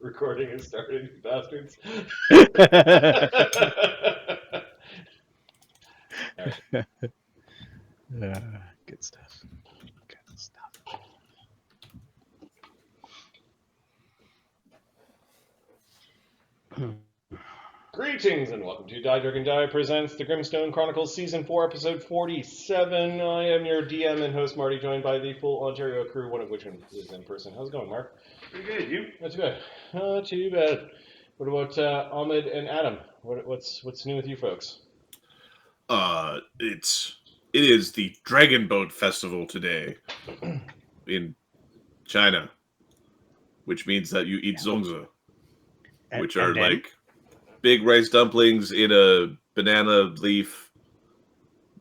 Recording is starting, you bastards. Good stuff. Good stuff. Greetings and welcome to Die Dragon Die presents the Grimstone Chronicles Season 4, Episode 47. I am your DM and host, Marty, joined by the full Ontario crew, one of which is in person. How's it going, Mark? Pretty good, you? Not too bad. Not too bad. What about Ahmed and Adam? What's new with you folks? It is the Dragon Boat Festival today in China, which means that you eat zongzi, which are like big rice dumplings in a banana leaf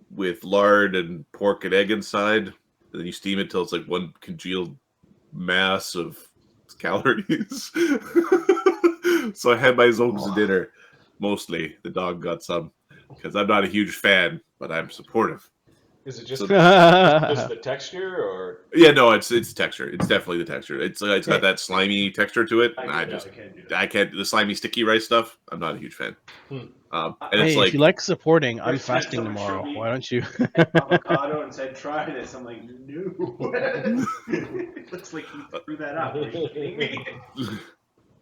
with lard and pork and egg inside. And then you steam it till it's like one congealed mass of calories. So I had my zongzi dinner, mostly. The dog got some, because I'm not a huge fan, but I'm supportive. Is it just the texture, or? Yeah, no, it's texture. It's definitely the texture. It's got that slimy texture to it. I can't the slimy sticky rice stuff. I'm not a huge fan. And hey, if you like supporting, I'm fasting tomorrow. Why don't you? Avocado and said try this. I'm like, no. It looks like you threw that up. Are you kidding me?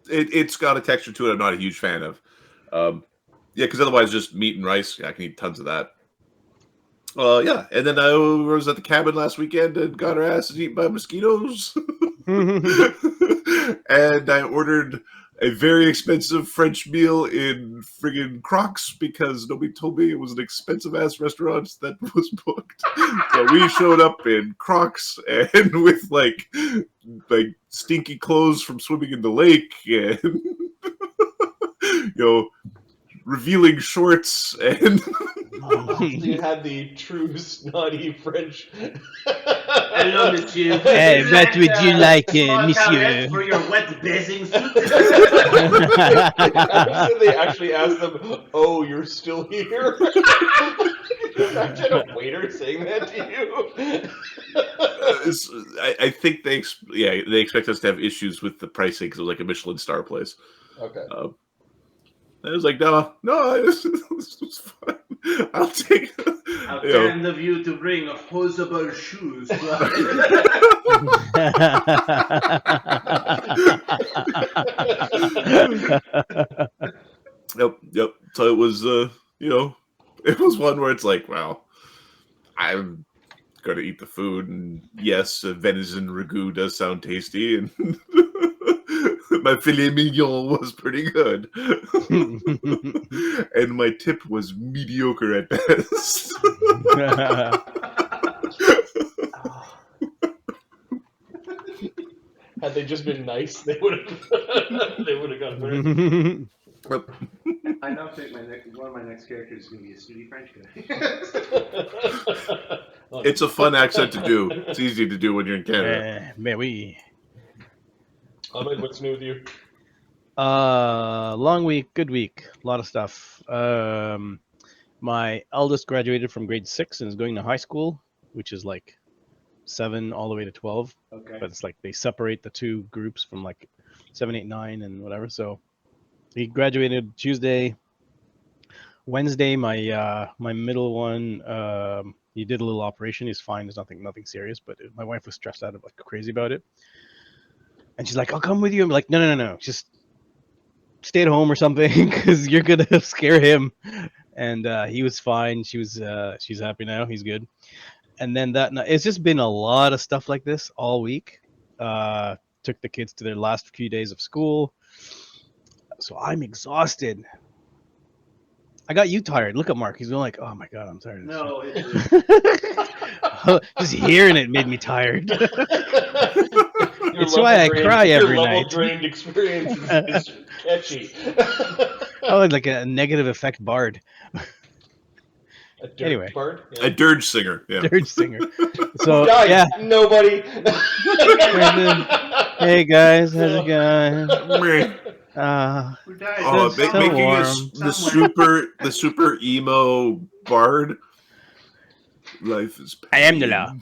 It's got a texture to it. I'm not a huge fan of. Yeah, because otherwise, just meat and rice. I can eat tons of that. Yeah, and then I was at the cabin last weekend and got our asses eaten by mosquitoes. And I ordered a very expensive French meal in friggin' Crocs because nobody told me it was an expensive-ass restaurant that was booked. So we showed up in Crocs and with, like stinky clothes from swimming in the lake and, revealing shorts and... You had the true snotty French. Hello, monsieur. Hey, what would you like, monsieur? For your wet bathing suit. They actually asked them, "Oh, you're still here?" Imagine a waiter saying that to you. I think they expect us to have issues with the pricing because it was like a Michelin star place. Okay. I was like, no, this was fun. I'll take it. How kind of you to bring opposable shoes. Yep. So it was, it was one where it's like, well, I'm going to eat the food, and yes, venison ragu does sound tasty, and my filet mignon was pretty good. And my tip was mediocre at best. Had they just been nice, they would have gone better. I now think one of my next characters is going to be a snooty French guy. It's a fun accent to do. It's easy to do when you're in Canada. Mais oui. Ahmed, what's new with you? Long week, good week, a lot of stuff. My eldest graduated from grade 6 and is going to high school, which is like 7 all the way to 12. Okay. But it's like they separate the two groups from like 7, 8, 9 and whatever. So he graduated Tuesday. Wednesday, my middle one, he did a little operation. He's fine. There's nothing serious. But my wife was stressed out like crazy about it. And she's like, I'll come with you. I'm like, no. Just stay at home or something because you're going to scare him. And he was fine. She's happy now. He's good. And then it's just been a lot of stuff like this all week. Took the kids to their last few days of school. So I'm exhausted. I got you tired. Look at Mark. He's going like, oh my God, I'm tired. No, just hearing it made me tired. It's why I cry every night. Your level-drained experience is catchy. Oh, like a negative effect bard. Anyway. Bard? Yeah. A dirge singer. Yeah. Dirge singer. So, guys, yeah. Nobody. Hey, guys. How's it going? Making the super emo bard. Life is pain. I am the law.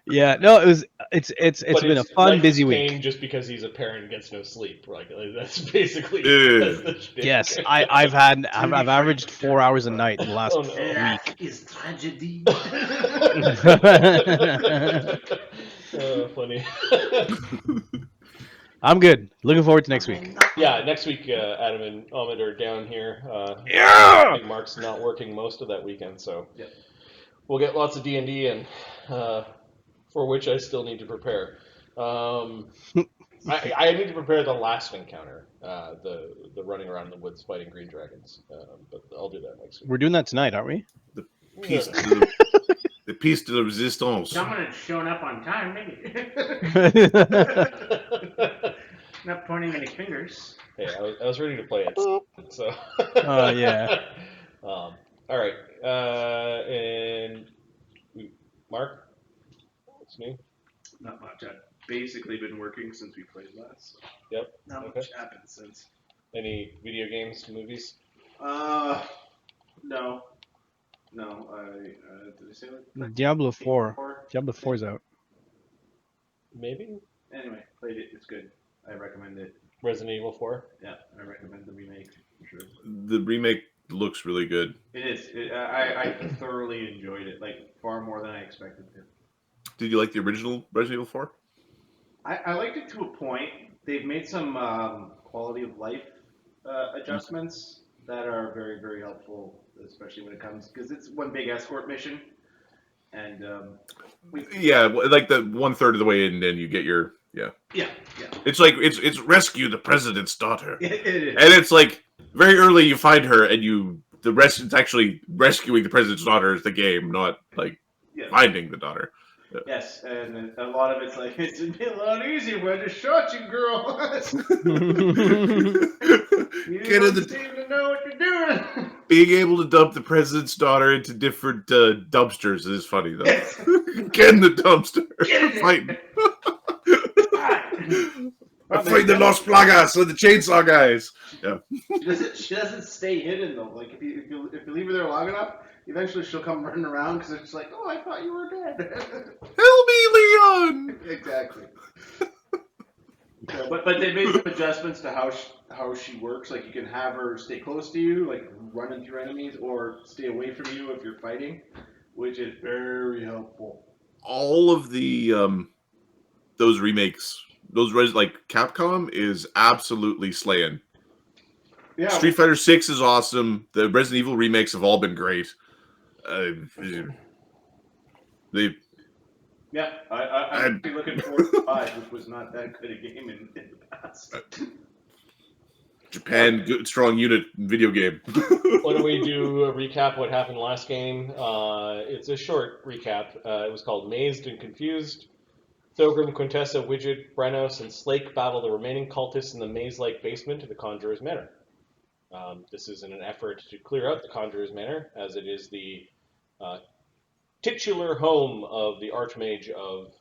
Yeah, no, it was It's But been a it's fun, life busy is week. pain just because he's a parent and gets no sleep. Like that's basically Yeah. that's the shtick. Yes, I've averaged 4 hours a frank, night in the last Oh, no. Life week. is tragedy. Funny. I'm good. Looking forward to next week. Yeah, next week, Adam and Ahmed are down here. I Yeah. think Mark's not working most of that weekend, so Yep. we'll get lots of D&D, and for which I still need to prepare. I need to prepare the last encounter, the running around in the woods fighting green dragons, but I'll do that next week. We're doing that tonight, aren't we? Piece No, de, the piece de resistance. Someone had shown up on time, maybe. Not pointing any fingers. Hey, I was ready to play it, so. Yeah. All right, and Mark, what's new? Not much. I've basically been working since we played last. Yep. Not Okay. much happened since. Any video games, movies? No. No, did I say what? Diablo 4. Or- Diablo 4 is out. Maybe. Anyway, played it. It's good. I recommend it. Resident Evil 4. Yeah, I recommend the remake for sure. The remake looks really good. It is. I thoroughly enjoyed it, like far more than I expected to. Did you like the original Resident Evil 4? I liked it to a point. They've made some quality of life adjustments that are very, very helpful, especially when it comes, because it's one big escort mission. And Yeah, like the 1/3 of the way in, then you get your yeah. It's like it's rescue the president's daughter, It is. and it's like very early you find her, and it's actually rescuing the president's daughter is the game, not like Yeah. finding the daughter. Yes, and a lot of it's like, it'd be a lot easier if I just shot you, girl. You Get in don't the- seem to know what you're doing. Being able to dump the president's daughter into different dumpsters is funny though. Yes. Get in the dumpster. Get in there. Fighting. Well, I'm fighting the Los Plagas and the chainsaw guys. Yeah. She doesn't stay hidden though. Like if you leave her there long enough, eventually she'll come running around because it's like, oh, I thought you were dead. Help me, Leon! Exactly. Yeah, but they made some adjustments to how she works. Like you can have her stay close to you, like running through enemies, or stay away from you if you're fighting, which is very helpful. All of the those remakes, like Capcom is absolutely slaying. Yeah. Street Fighter 6 is awesome. The Resident Evil remakes have all been great. Yeah, I'd be looking forward to 5, which was not that good a game in the past. Japan, good, strong unit video game. Why don't we do a recap of what happened last game? It's a short recap. It was called Mazed and Confused. Thogrim, Quintessa, Widget, Brennos, and Slake battle the remaining cultists in the maze-like basement of the Conjuror's Manor. This is in an effort to clear out the Conjuror's Manor, as it is the titular home of the Archmage of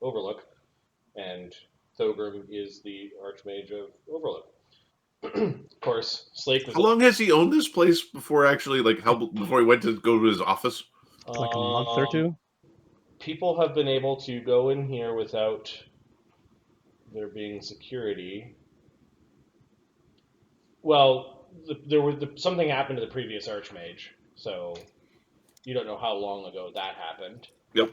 Overlook, and Thogrim is the Archmage of Overlook. Of course, Slake was How long has he owned this place before actually, like, before he went to go to his office? Like a month or two? People have been able to go in here without there being security. Well, something happened to the previous Archmage, so you don't know how long ago that happened. Yep.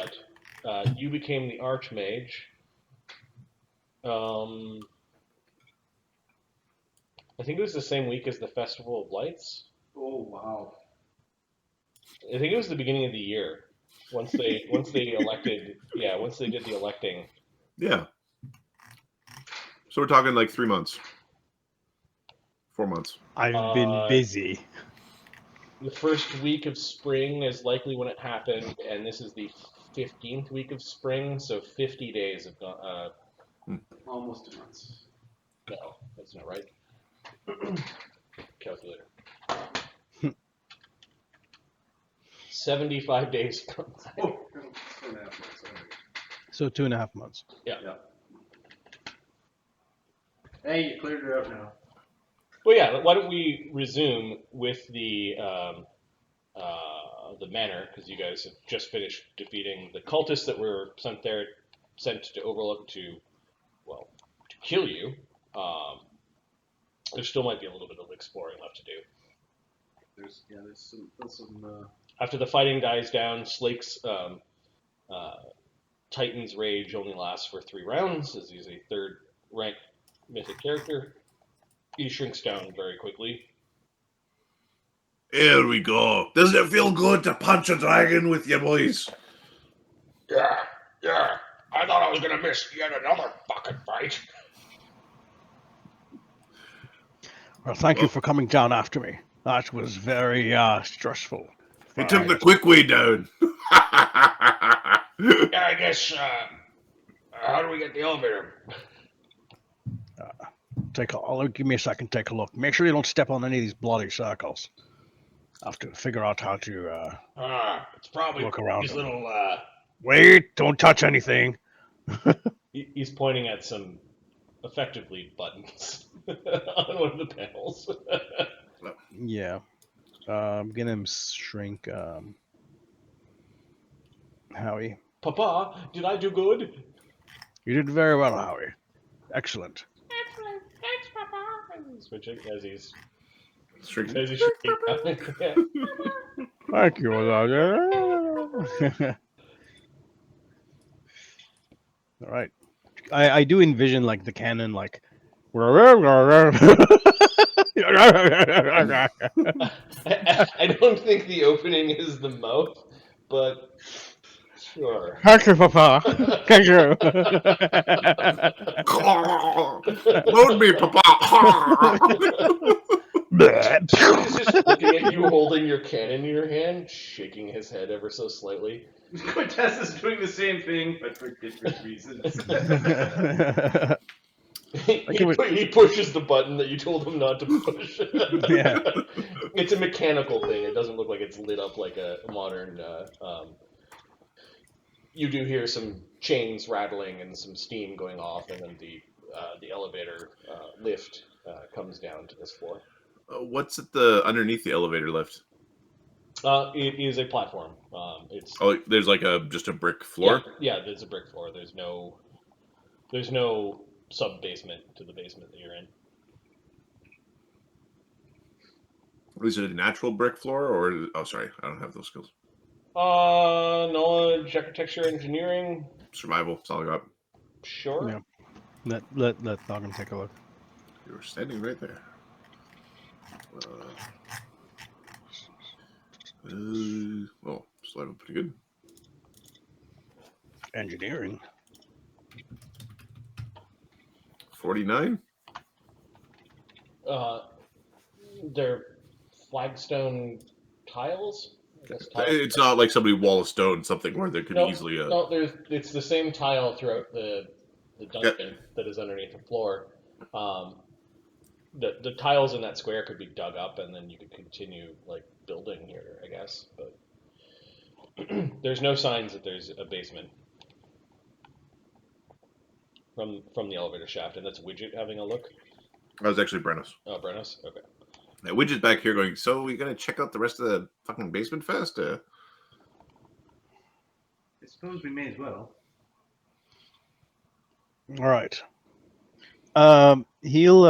But, you became the Archmage. I think it was the same week as the Festival of Lights. Oh wow! I think it was the beginning of the year. Once they elected, once they did the electing. Yeah. So we're talking like 3 months. 4 months. I've been busy. The first week of spring is likely when it happened, and this is the 15th week of spring, so 50 days have gone. Almost 2 months. No, that's not right. Calculator. 75 days. Oh, 2.5 months. So 2.5 months. Yeah. Hey, you cleared her out now. Well, yeah. Why don't we resume with the manor, because you guys have just finished defeating the cultists that were sent there sent to Overlook to kill you, there still might be a little bit of exploring left to do. There's some. After the fighting dies down, Slake's Titan's Rage only lasts for 3 rounds, as he's a 3rd rank mythic character. He shrinks down very quickly. Here we go. Doesn't it feel good to punch a dragon with your boys? Yeah. I thought I was going to miss yet another fucking fight. Well, thank you for coming down after me. That was very stressful. He took the quick way down. Yeah, I guess, how do we get the elevator? Give me a second, take a look. Make sure you don't step on any of these bloody circles. I have to figure out how to It's probably look around these them. little, Wait, don't touch anything. He's pointing at some, effectively, buttons on one of the panels. Yeah. I'm gonna shrink Howie. Papa, did I do good? You did very well, Howie. Excellent. Excellent. Thanks, Papa. Switching as he's Shrinking. shrinking. Yeah. Thank you. All right. I do envision like the cannon like. I don't think the opening is the mouth, but sure. Thank you, Papa. Thank you. Load me, Papa. He's just looking at you holding your cannon in your hand, shaking his head ever so slightly. Quintessa's doing the same thing, but for different reasons. He pushes the button that you told him not to push. Yeah. It's a mechanical thing. It doesn't look like it's lit up like a modern. You do hear some chains rattling and some steam going off, and then the elevator lift comes down to this floor. What's at underneath the elevator lift? It is a platform. It's There's like just a brick floor. Yeah, there's a brick floor. There's no sub basement to the basement that you're in. Is it a natural brick floor or? Oh, sorry, I don't have those skills. Knowledge, architecture, engineering. Survival. That's all I got. Sure. Yeah. Let Thogrim take a look. You were standing right there. Well, slide up pretty good. Engineering. 49. They're flagstone tiles. It's not like somebody wall of stone, something where there could easily. No, it's the same tile throughout the dungeon that is underneath the floor. The tiles in that square could be dug up, and then you could continue like building here, I guess. But there's no signs that there's a basement from the elevator shaft, and that's Widget having a look. That was actually Brennos. Oh, Brennos. Okay. Now, Widget's back here going, so we gotta check out the rest of the fucking basement first? I suppose we may as well. All right. He'll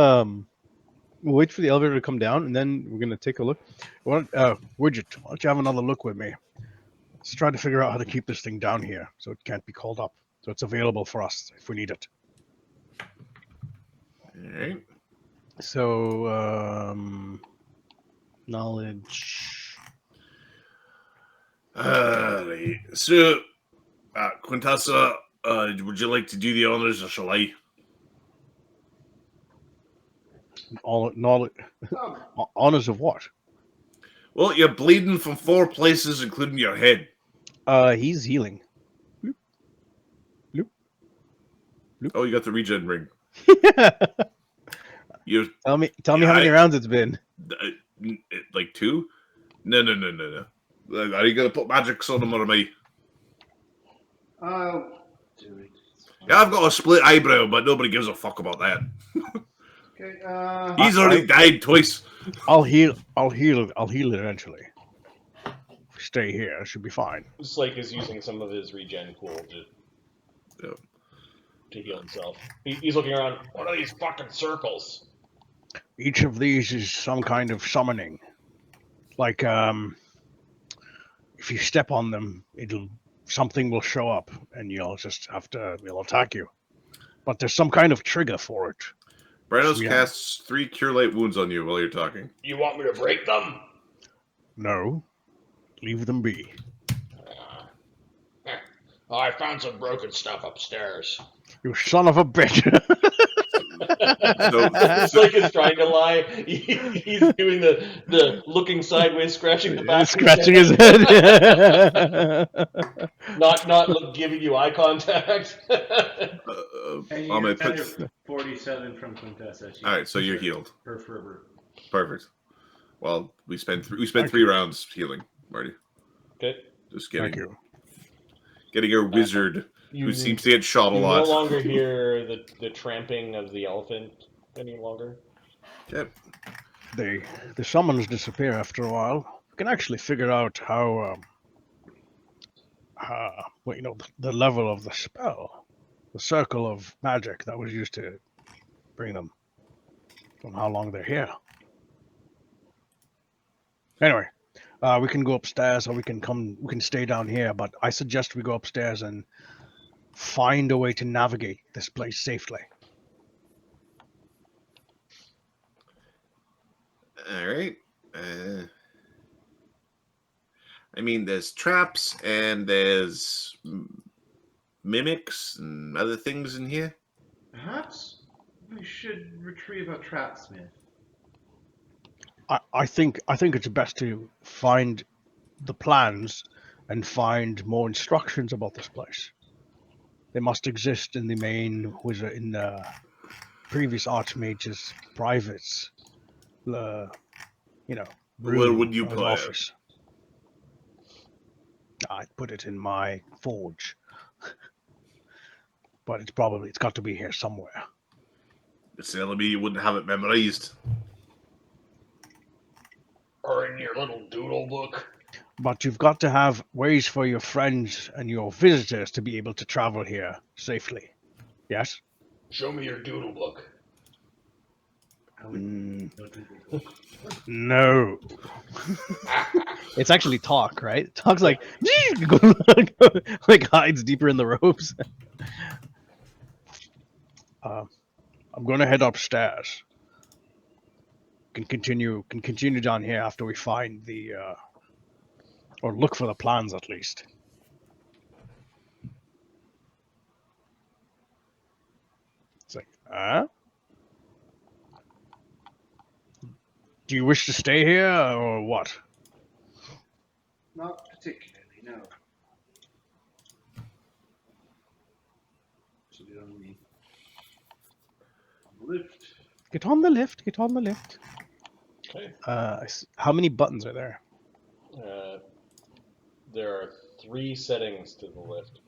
we'll wait for the elevator to come down, and then we're gonna take a look. Widget, why don't you have another look with me? Let's try to figure out how to keep this thing down here so it can't be called up, so it's available for us if we need it. All right. So, knowledge. Right. So, Quintessa, would you like to do the honors, or shall I? All knowledge. Honors of what? Well, you're bleeding from 4 places, including your head. He's healing. Bloop. Bloop. Bloop. Oh, you got the regen ring. You Tell me how many rounds it's been. Like 2? No. Are you gonna put magics on them or me? Oh, do it. Yeah, I've got a split eyebrow, but nobody gives a fuck about that. Okay. He's already died twice. I'll heal it eventually. Stay here, it should be fine. Slake is using some of his regen pool to to heal himself. He's looking around. What are these fucking circles? Each of these is some kind of summoning. Like, if you step on them, something will show up, and you'll just have to. It'll attack you. But there's some kind of trigger for it. Brennos Yeah. casts 3 Cure Light Wounds on you while you're talking. You want me to break them? No, leave them be. I found some broken stuff upstairs. You son of a bitch! Slake is trying to lie. He's doing the looking sideways, scratching the back. Scratching his head. not giving you eye contact. And I'm you gonna got 47 from Quintessa. All right, so you're healed. Her fervor. Perfect. Well, we spent 3 rounds healing, Marty. Okay. Just Thank you. getting our wizard You, who seems to get shot a you lot. no longer hear the tramping of the elephant any longer. Yep. The summons disappear after a while. You can actually figure out how, the level of the spell, the circle of magic that was used to bring them, from how long they're here. Anyway, we can go upstairs, or we can stay down here. But I suggest we go upstairs and find a way to navigate this place safely. All right. I mean, there's traps and there's mimics and other things in here. Perhaps we should retrieve a trapsmith. I think it's best to find the plans and find more instructions about this place. They must exist in the main wizard, in the previous archmage's privates. Room Where would you or his put it? office. I'd put it in my forge, but it's got to be here somewhere. It's telling me you wouldn't have it memorized. Or in your little doodle book. But you've got to have ways for your friends and your visitors to be able to travel here safely. Yes? Show me your doodle book. No. It's actually talk, right? Talk's like like hides deeper in the ropes. I'm gonna head upstairs. Can continue down here after we find the or look for the plans at least. It's like, do you wish to stay here or what? Not particularly, no. Should get on the lift. Get on the lift. Get on the lift. Okay. How many buttons are there? There are 3 settings to the lift.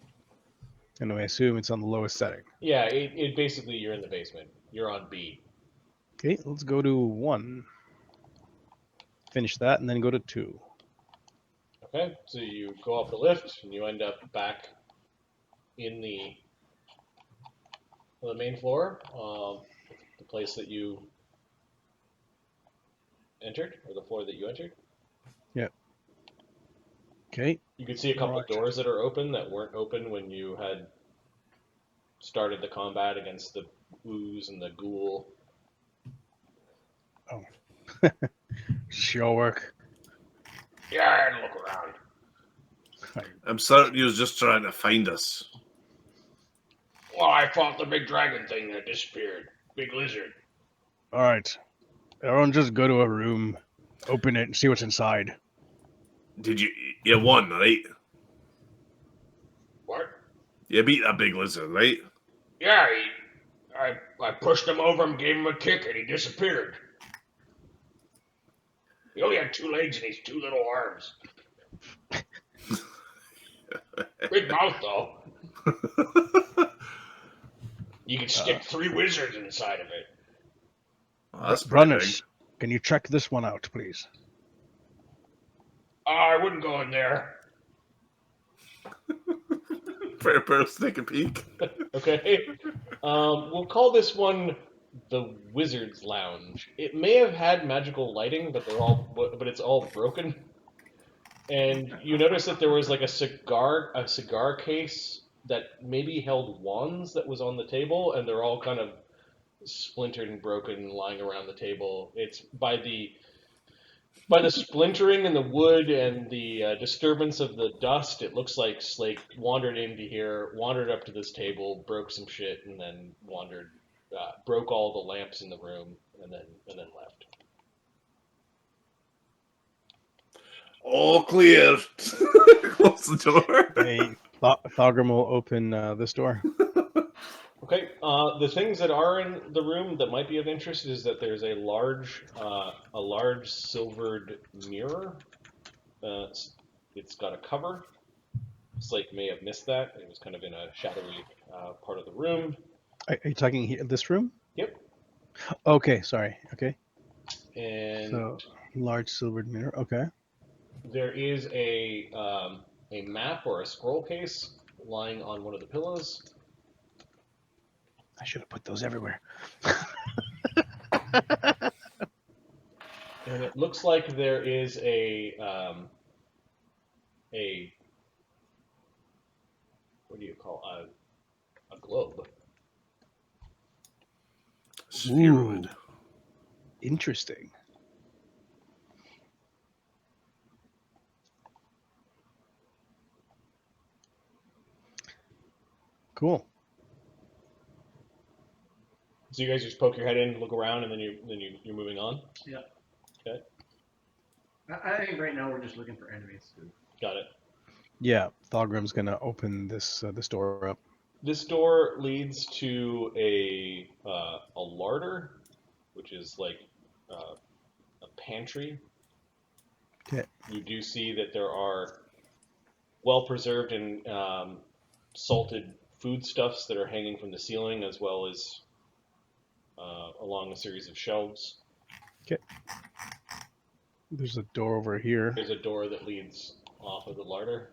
And I assume it's on the lowest setting. Yeah, it basically, you're in the basement. You're on B. Okay, let's go to 1. Finish that, and then go to 2. Okay, so you go up the lift, and you end up back in the main floor, the place that you entered, or the floor that you entered. Yep. Okay. You can see a couple of doors that are open that weren't open when you had started the combat against the ooze and the ghoul. Oh. Sure work. Yeah, and look around. I'm certain he was just trying to find us. Well, I fought the big dragon thing that disappeared. Big lizard. All right. Everyone just go to a room, open it, and see what's inside. Did you won, right? What? You beat that big lizard, right? Yeah, I pushed him over and gave him a kick, and he disappeared. He only had 2 legs and his 2 little arms. Big mouth, though. You can stick 3 wizards inside of it. Oh, that's pretty big. Brennos, can you check this one out, please? I wouldn't go in there. Barnabus take a peek. Okay. We'll call this one the Wizard's Lounge. It may have had magical lighting, but it's all broken. And you notice that there was like a cigar case that maybe held wands that was on the table, and they're all kind of splintered and broken, lying around the table. It's by the splintering in the wood and the disturbance of the dust. It looks like Slake wandered into here, wandered up to this table, broke some shit, and then broke all the lamps in the room, and then left. All clear. Close the door. Thogrim will open this door. Okay. The things that are in the room that might be of interest is that there's a large silvered mirror. It's got a cover. Slake may have missed that. It was kind of in a shadowy part of the room. Are you talking here, this room? Yep. Okay, sorry. Okay. And So large silvered mirror. Okay. there is a map or a scroll case lying on one of the pillows. I should have put those everywhere. And it looks like there is a what do you call a globe? Spheroid. Interesting. Cool. So you guys just poke your head in, look around, and then you're moving on. Yeah. Okay. I think right now we're just looking for enemies. Got it. Yeah, Thogrim's gonna open this door up. This door leads to a larder, which is like a pantry. Okay. You do see that there are well-preserved and salted foodstuffs that are hanging from the ceiling, as well as along a series of shelves. Okay. There's a door over here. There's a door that leads off of the larder.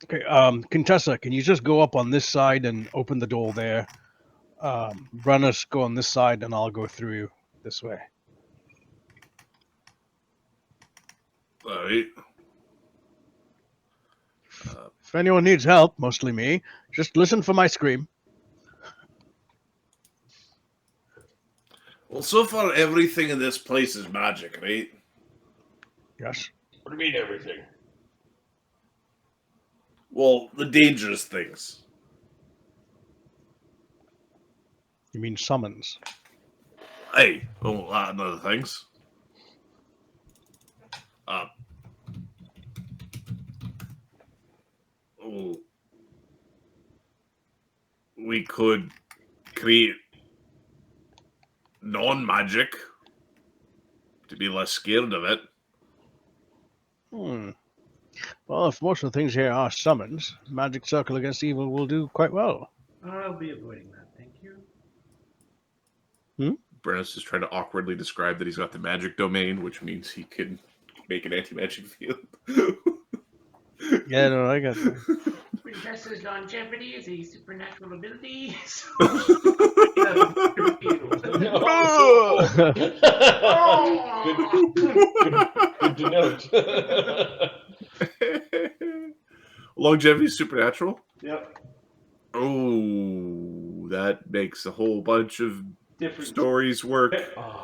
Okay, Quintessa, can you just go up on this side and open the door there? Brennos, go on this side, and I'll go through this way. All right. If anyone needs help, mostly me, just listen for my scream. Well, so far everything in this place is magic, right? Yes. What do you mean everything? Well, the dangerous things. You mean summons? Hey, well, a lot of other things. We could create non-magic to be less scared of it. Well, if most of the things here are summons, Magic Circle Against Evil will do quite well. I'll be avoiding that, thank you. Brennos is trying to awkwardly describe that he's got the magic domain, which means he can make an anti-magic field. Yeah, no, I got that. Quintessa's longevity is a supernatural ability. Good to note. Longevity is supernatural? Yep. Oh, that makes a whole bunch of Different stories work.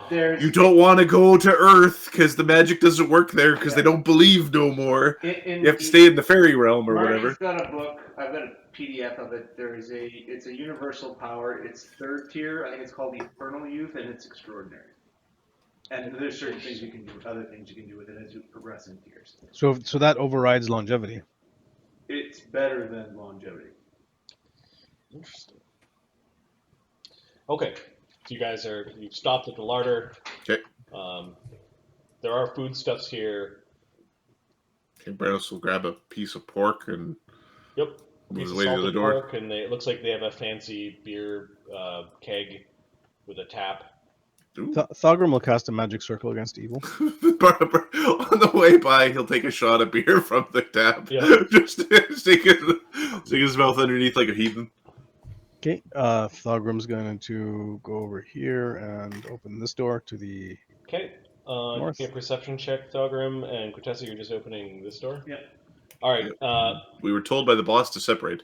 There's You don't want to go to Earth because the magic doesn't work there because they don't believe no more. You have to stay in the fairy realm or Marty's whatever. got a book. I've got a PDF of it. It's a universal power. It's third tier. I think it's called the Infernal Youth, and it's extraordinary. And there's certain things you can do, other things you can do with it as you progress in tiers. So that overrides longevity. It's better than longevity. Interesting. Okay, so you've stopped at the larder. Okay. There are foodstuffs here. Okay, Brennos will grab a piece of pork and Yep. move Piece his of way to the salted door. pork, and it looks like they have a fancy beer keg with a tap. Ooh. Thogrim will cast a magic circle against evil. On the way by, he'll take a shot of beer from the tap. Yeah. Just stick his mouth underneath like a heathen. Okay, Thogrim's going to go over here and open this door to the Okay. North. Give me a perception check, Thogrim, and Quintessa, you're just opening this door? Yep. All right. We were told by the boss to separate.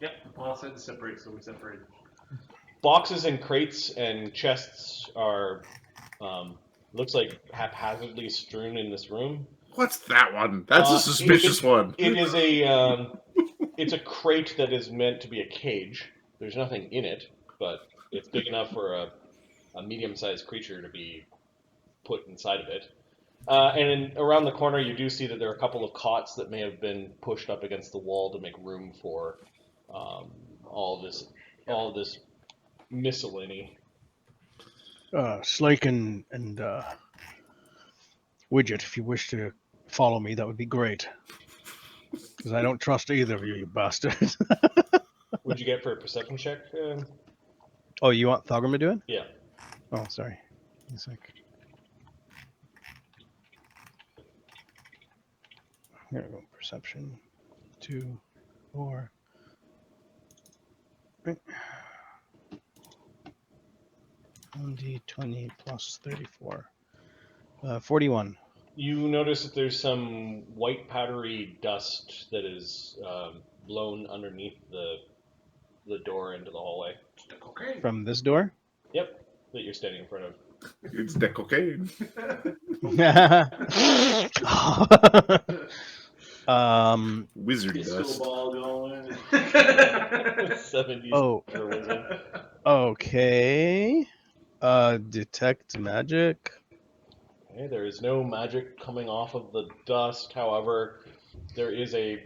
Yep. The boss said to separate, so we separated. Boxes and crates and chests are, looks like haphazardly strewn in this room. What's that one? That's a suspicious one. It is a, it's a crate that is meant to be a cage. There's nothing in it, but it's big enough for a medium-sized creature to be put inside of it. And around the corner, you do see that there are a couple of cots that may have been pushed up against the wall to make room for all of this miscellany. Slake and Widget, if you wish to follow me, that would be great. Because I don't trust either of you, you bastards. What'd you get for a perception check? Oh, you want Thogrim to do it? Yeah. Oh, sorry. One sec. Here we go. Perception. 2, 4. Right. 1d20 plus 34. 41. You notice that there's some white powdery dust that is blown underneath the door into the hallway. Okay. From this door? Yep, that you're standing in front of. It's the cocaine. Wizard Disco dust. ball going. 70s Oh. for wizard. Okay. Detect magic. Okay, there is no magic coming off of the dust. However, there is a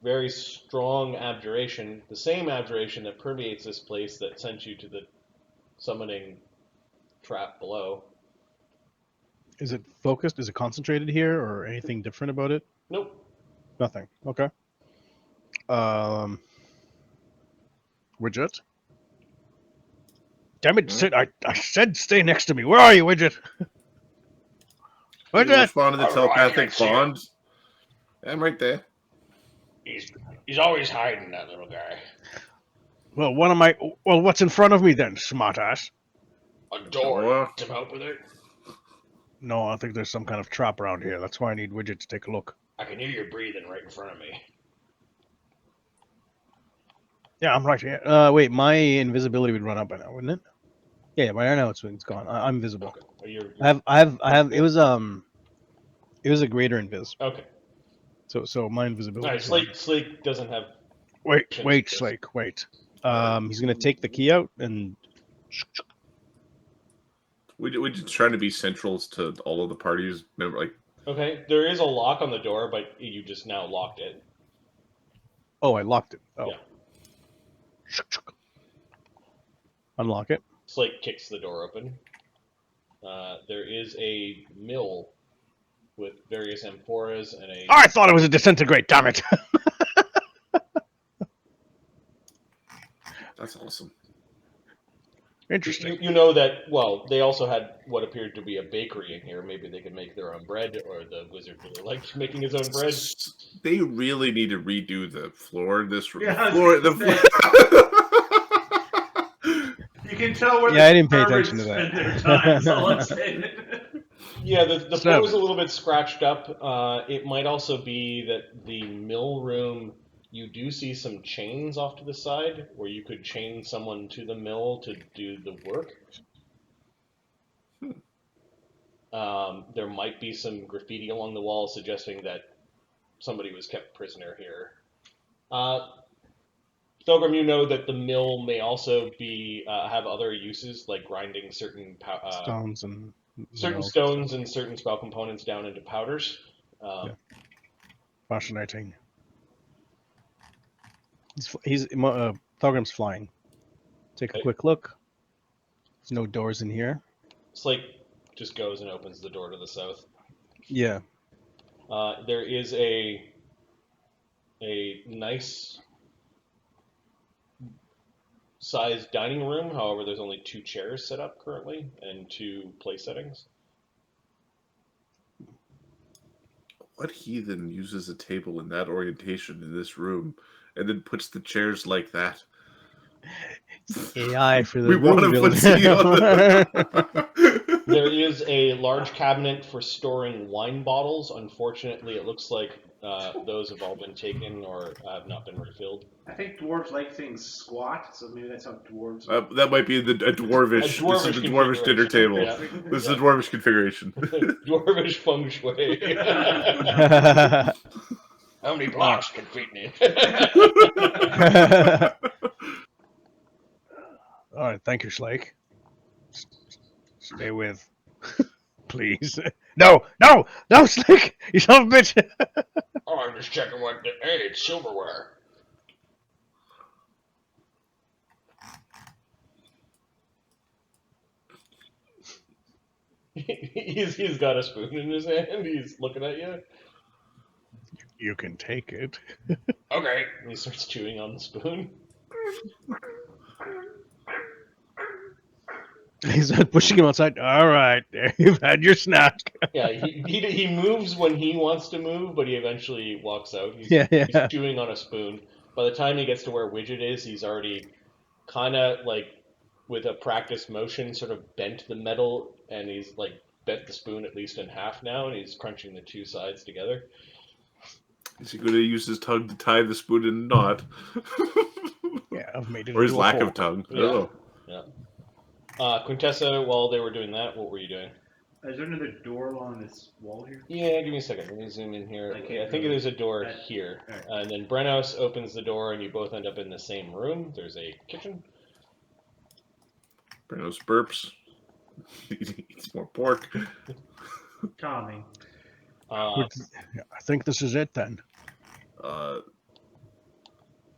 very strong abjuration, the same abjuration that permeates this place that sent you to the summoning trap below. Is it focused? Is it concentrated here, or anything different about it? Nope. Nothing. Okay. Widget. Damn it! I said stay next to me. Where are you, Widget? You Widget. respond to the I don't know, I telepathic can't see bond. I'm right there. He's always hiding, that little guy. Well, what's in front of me then, smartass? A door. Door. Some help with it? No, I think there's some kind of trap around here. That's why I need Widget to take a look. I can hear your breathing right in front of me. Yeah, I'm right here. Wait, my invisibility would run up by now, wouldn't it? Yeah, by now it's gone. I'm invisible. Okay. Oh, you're... I have. It was a greater invis. Okay. So my invisibility. All right. Slake doesn't have. Wait, Slake, wait. He's gonna take the key out and. We're just trying to be centrals to all of the parties. Remember, like, Okay. There is a lock on the door, but you just now locked it. Oh, I locked it. Oh. Yeah. Unlock it. Slake kicks the door open. There is a mill with various amphoras and a. I thought it was a disintegrate. Damn it! that's awesome. Interesting. You know that, well, they also had what appeared to be a bakery in here. Maybe they could make their own bread, or the wizard really liked making his own bread. They really need to redo the floor. This Yeah, floor. You can tell where Yeah, I the didn't pay servants attention to that. spend their time. That's all I'm saying. Yeah, the floor was a little bit scratched up. It might also be that the mill room, you do see some chains off to the side where you could chain someone to the mill to do the work. There might be some graffiti along the wall suggesting that somebody was kept prisoner here. Thogrim, you know that the mill may also be have other uses, like grinding certain Stones and stones and certain spell components down into powders. Fascinating. Thogrim's flying. Take a quick look. There's no doors in here. Slake just goes and opens the door to the south. Yeah. There is a nice sized dining room. However, there's only 2 chairs set up currently and 2 place settings. What heathen uses a table in that orientation in this room and then puts the chairs like that? AI for the We want room to put builder. C on the... There is a large cabinet for storing wine bottles. Unfortunately, it looks like those have all been taken or have not been refilled. I think dwarves like things squat, so maybe that's how dwarves. that might be a dwarvish. This is the dwarvish dinner table. Yeah. This is the dwarvish configuration. Dwarvish feng shui. How many blocks can fit in it? All right, thank you, Slake. Stay with, please. No, Slake, you son of a bitch. Oh, I'm just checking what. Hey, it's silverware. He's got a spoon in his hand. He's looking at you. You can take it. Okay. And he starts chewing on the spoon. He's pushing him outside. All right, you've had your snack. Yeah, he moves when he wants to move, but he eventually walks out. He's chewing on a spoon. By the time he gets to where Widget is, he's already kind of like with a practice motion sort of bent the metal, and he's like bent the spoon at least in half now, and he's crunching the 2 sides together. Is he going to use his tongue to tie the spoon in a knot? Yeah, I've made it. Or his into a lack of fork. tongue. I Yeah. don't know. Yeah. Quintessa, while they were doing that, what were you doing? Is there another door along this wall here? Yeah, give me a second. Let me zoom in here. Okay, I think there's a door here. Alright. And then Brennos opens the door, and you both end up in the same room. There's a kitchen. Brennos burps. He eats more pork. Calming. Uh, I think this is it then.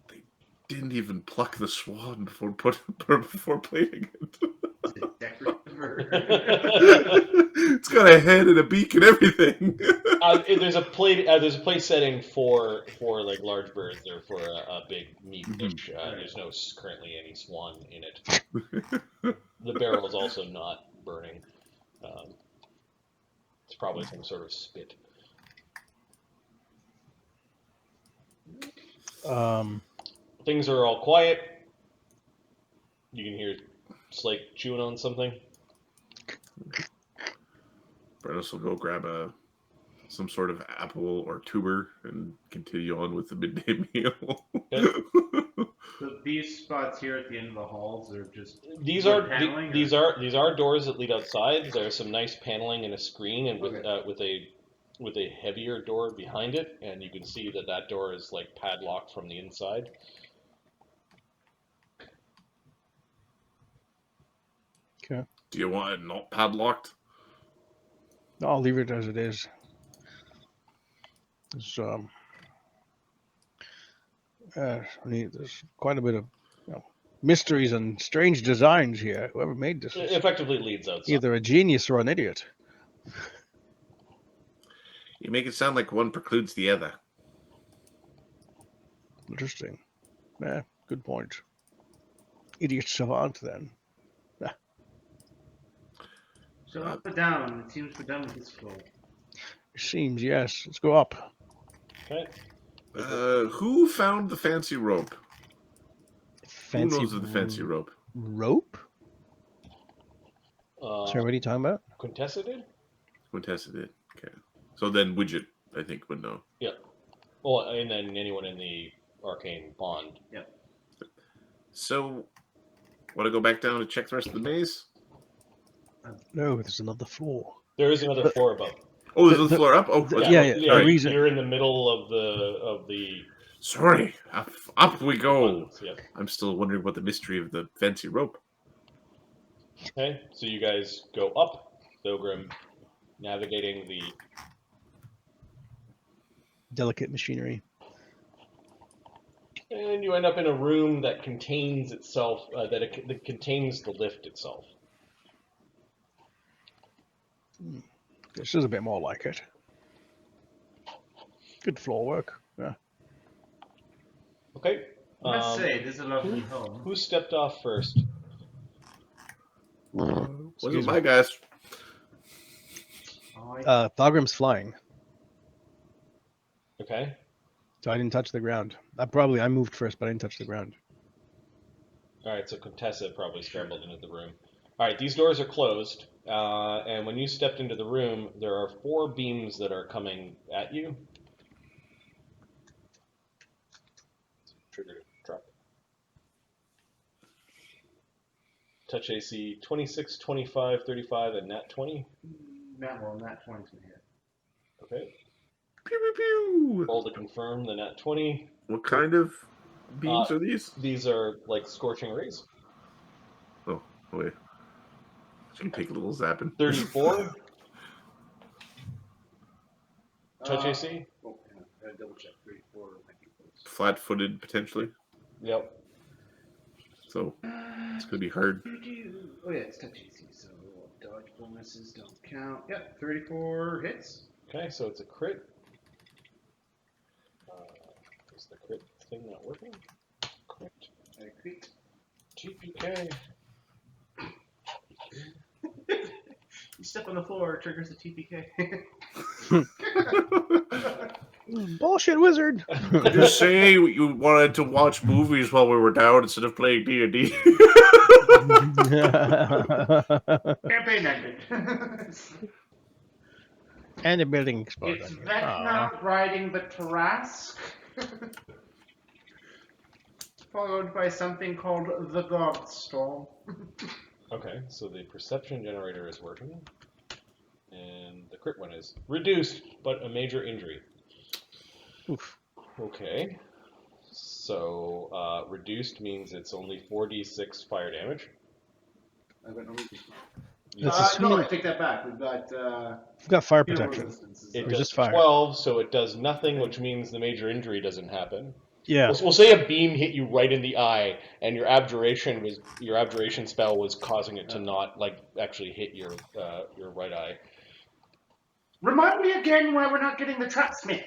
They didn't even pluck the swan before plating it. Is it decorative or... It's got a head and a beak and everything. there's a plate setting for like large birds or for a big meat dish. There's no currently any swan in it. The barrel is also not burning. It's probably some sort of spit. Things are all quiet. You can hear Slake chewing on something. Brennos will go grab some sort of apple or tuber and continue on with the midday meal. Okay. So these spots here at the end of the halls are just These wood are paneling, these or- are doors that lead outside. There's some nice paneling and a screen, and with Okay. with a heavier door behind it, and you can see that door is like padlocked from the inside. Okay. Do you want it not padlocked? No, I'll leave it as it is. There's quite a bit of mysteries and strange designs here. Whoever made this It is effectively leads outside. either a genius or an idiot. You make it sound like one precludes the other. Interesting. Yeah, good point. Idiot savant, then. So up or down? It seems we're done with this floor. Seems, yes. Let's go up. Okay. Who found the fancy rope? Fancy Who knows of the fancy rope? rope? Sorry, what are you talking about? Quintessa did? Quintessa did. Okay. So then Widget, I think, would know. Yeah. Well, and then anyone in the arcane pond. Yep. So, want to go back down and check the rest of the maze? No, there's another floor. There is another floor above. Oh, there's another floor up? Oh, yeah. Sorry. The reason. You're in the middle of the. Sorry. Up we go. Yep. I'm still wondering what the mystery of the fancy rope. Okay, so you guys go up. Thogrim navigating the Delicate machinery. and you end up in a room that contains itself, that contains the lift itself. This is a bit more like it. Good floor work. Yeah. Okay, I must say, it is a lovely home. Who stepped off first? Wasn't my guys. Thogrim's flying, Okay. so I didn't touch the ground. I moved first, but I didn't touch the ground. All right, so Quintessa probably scrambled into the room. All right, these doors are closed, and when you stepped into the room, there are 4 beams that are coming at you. Trigger to drop. Touch AC 26, 25, 35, and nat 20. Nat 20's gonna hit. Okay. Pew pew pew. Roll to confirm the nat 20. What kind of beams are these? These are like scorching rays. Oh, wait. It's gonna take a little zapping. 34. Touch AC? Oh, yeah, I gotta double check. 34 might be close. Flat-footed, potentially. Yep. So, it's gonna be hard. Oh, yeah, it's touch AC, so dodge bonuses don't count. Yep, 34 hits. Okay, so it's a crit. Is the crit thing not working? Crit. I crit. TPK. You step on the floor, it triggers the TPK. Bullshit wizard. Just say you wanted to watch movies while we were down instead of playing D&D. Campaign ended. And the building exploded. It's Vecna riding the Tarask. Followed by something called the Godstorm. Okay, so the perception generator is working. And the crit one is reduced, but a major injury. Oof. Okay. So, reduced means it's only 4d6 fire damage. I got no reason. That's a no, I smooth- take that back. We've got We've got fire hero protection. resistances. It Or does just fire. 12, so it does nothing, which means the major injury doesn't happen. Yeah. We'll say a beam hit you right in the eye, and your abjuration spell was causing it to not actually hit your right eye. Remind me again why we're not getting the trapsmith.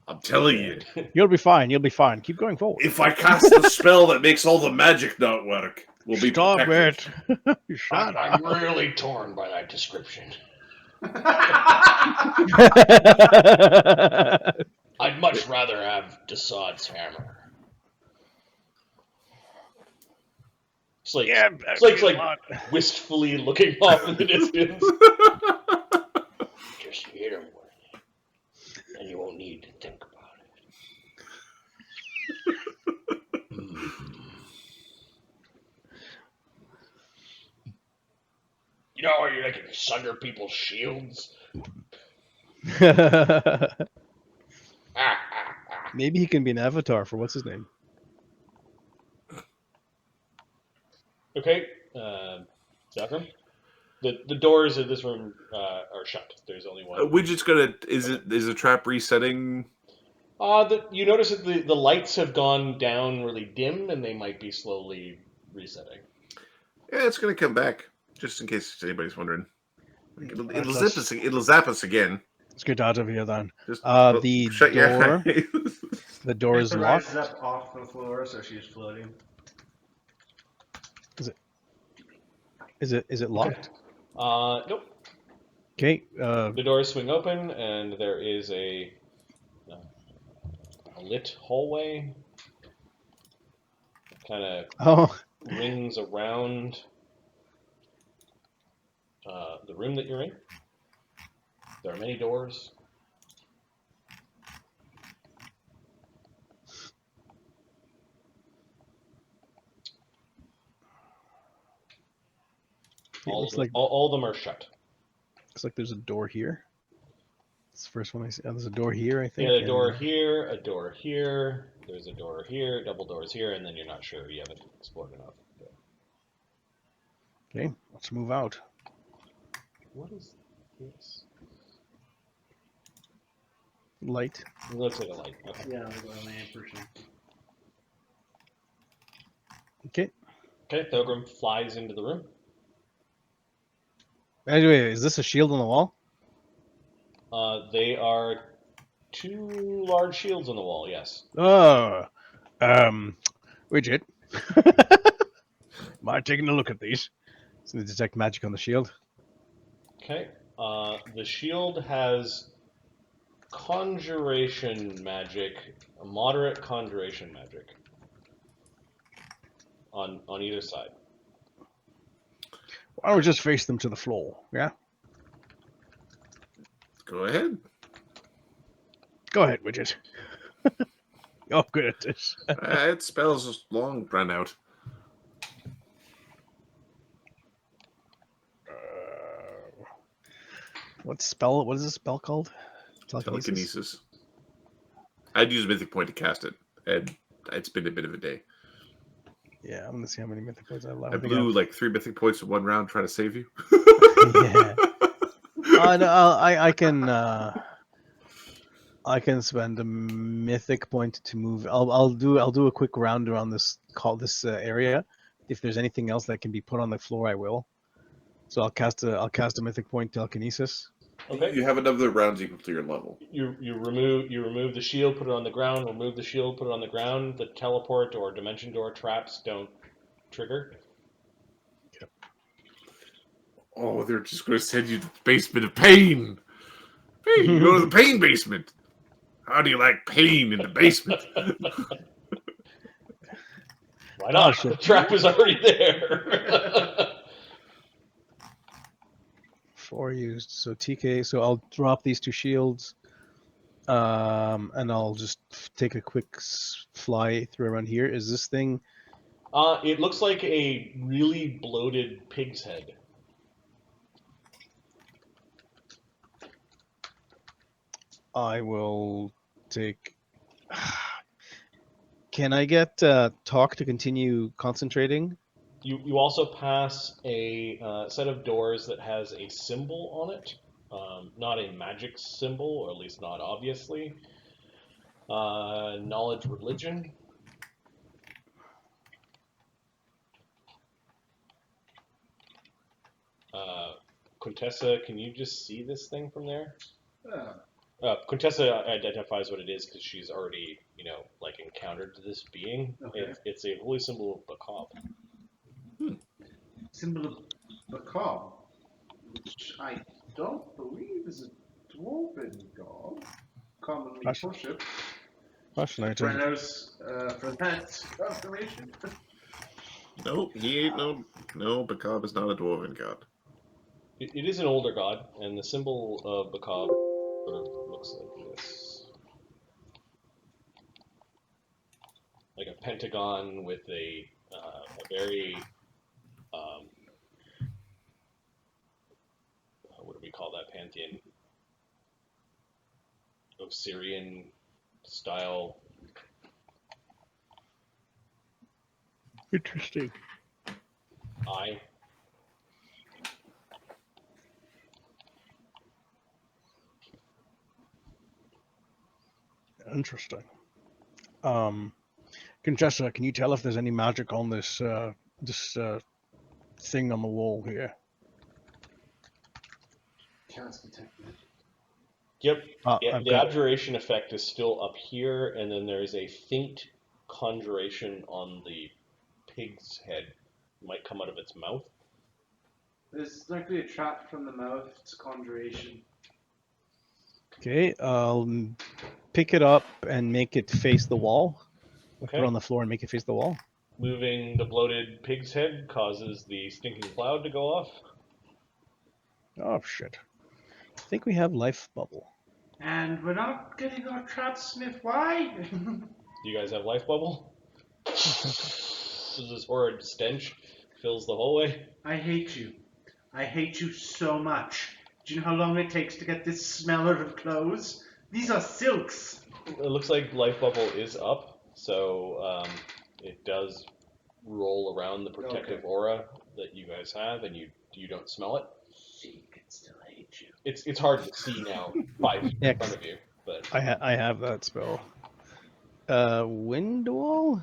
I'm telling you, You'll be fine. You'll be fine. Keep going forward. if I cast the spell that makes all the magic not work, we'll be Stop protected. it. Shut up. I'm really torn by that description. I'd much rather have Desaad's hammer. Slake's, Yeah, Slake's like wistfully looking off in the distance. Just hit him with it, and you won't need to think about it. You know how you can sunder people's shields? Maybe he can be an avatar for what's his name. Okay, Thogrim. The doors of this room are shut. There's only one. Widget's gonna. Is the trap resetting? You notice that the lights have gone down really dim, and they might be slowly resetting. Yeah, it's gonna come back. Just in case anybody's wondering. It'll Let's- zap us again. Let's get out of here then. Just The shut your door- eyes. The door is It locked. rises up off the floor, so she's floating. Is it locked? Nope. Okay. The doors swing open, and there is a lit hallway. Kind of Oh, rings around the room that you're in. There are many doors. it All looks of like them are shut. there's a door here. It's the first one I see. Oh, there's a door here, I think. Yeah, a and- door here, a door here. There's a door here, double doors here, and then you're not sure. You haven't explored enough. Okay, let's move out. What is this? Light. It looks like a light. Okay. Yeah, like a land person. Okay. Okay, Thogrim flies into the room. Anyway, is this a shield on the wall? They are 2 large shields on the wall, yes. Oh, Widget. Mind taking a look at these? So they detect magic on the shield. Okay. The shield has conjuration magic, a moderate conjuration magic on either side. Why don't we just face them to the floor? Yeah. Go ahead. Go ahead, Widget. You're good at this. It spells long run out. What is this spell called? Telekinesis. I'd use Mythic Point to cast it, and it's been a bit of a day. Yeah, I'm gonna see how many mythic points I have left. I blew like 3 Mythic Points in 1 round trying to save you. Yeah. I can spend a mythic point to move. I'll do a quick round around this area. If there's anything else that can be put on the floor, I will. So I'll cast a mythic point telekinesis. Okay. You have another rounds equal to your level. You remove the shield, put it on the ground. Remove the shield, put it on the ground. The teleport or dimension door traps don't trigger. Yep. Oh, they're just going to send you to the basement of pain. Hey, you go to the pain basement. How do you like pain in the basement? Why not? Oh, shit. The trap is already there. 4 used. So TK. So I'll drop these 2 shields. And I'll just take a quick fly through around here. Is this thing? It looks like a really bloated pig's head. I will take. Can I get talk to continue concentrating? You also pass a set of doors that has a symbol on it. Not a magic symbol, or at least not obviously. Knowledge religion. Quintessa, can you just see this thing from there? Quintessa identifies what it is because she's already, like encountered this being. Okay. It's a holy symbol of Boccob. Symbol of Boccob, which I don't believe is a dwarven god, commonly worshipped. Fascinating. Brennos for that confirmation. No, he ain't no. Boccob is not a dwarven god. It is an older god, and the symbol of Boccob sort of looks like this. Like a pentagon with a very, what do we call that pantheon? Osirian style. Interesting. Eye. Interesting. Quintessa, can you tell if there's any magic on this thing on the wall here? Cast detect magic. Yep. Yeah, I've the got abjuration effect is still up here, and then there's a faint conjuration on the pig's head. It might come out of its mouth. There's likely a trap from the mouth. It's a conjuration. Okay, I'll pick it up and make it face the wall. Okay. Put it on the floor and make it face the wall. Moving the bloated pig's head causes the stinking cloud to go off. Oh shit! I think we have life bubble. And we're not getting our trap, Smith. Why? Do you guys have life bubble? This horrid stench fills the hallway. I hate you. I hate you so much. Do you know how long it takes to get this smell out of clothes? These are silks. It looks like life bubble is up, so it does roll around the protective aura that you guys have, and you don't smell it. She can still hate you. It's hard to see now 5 feet in front of you, but I have that spell. Wind wall?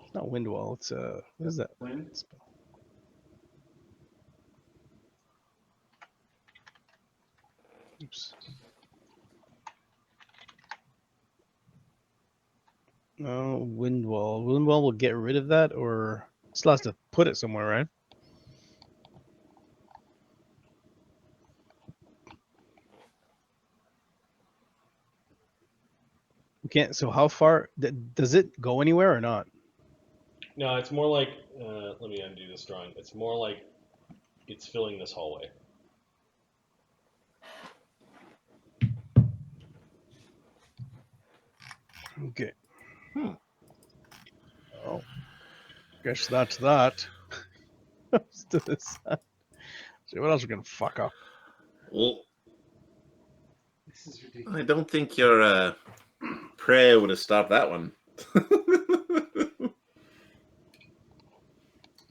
It's not wind wall. It's what is that Wind? spell? Oops. No, wind wall. Wind wall will get rid of that, or still has to put it somewhere, right? We can't. So how far does it go anywhere or not? No, it's more like. Let me undo this drawing. It's more like it's filling this hallway. Okay. Hmm. Oh, guess that's that. Let's do this. See what else we can fuck up. Well, This is ridiculous. I don't think your prey would have stopped that one.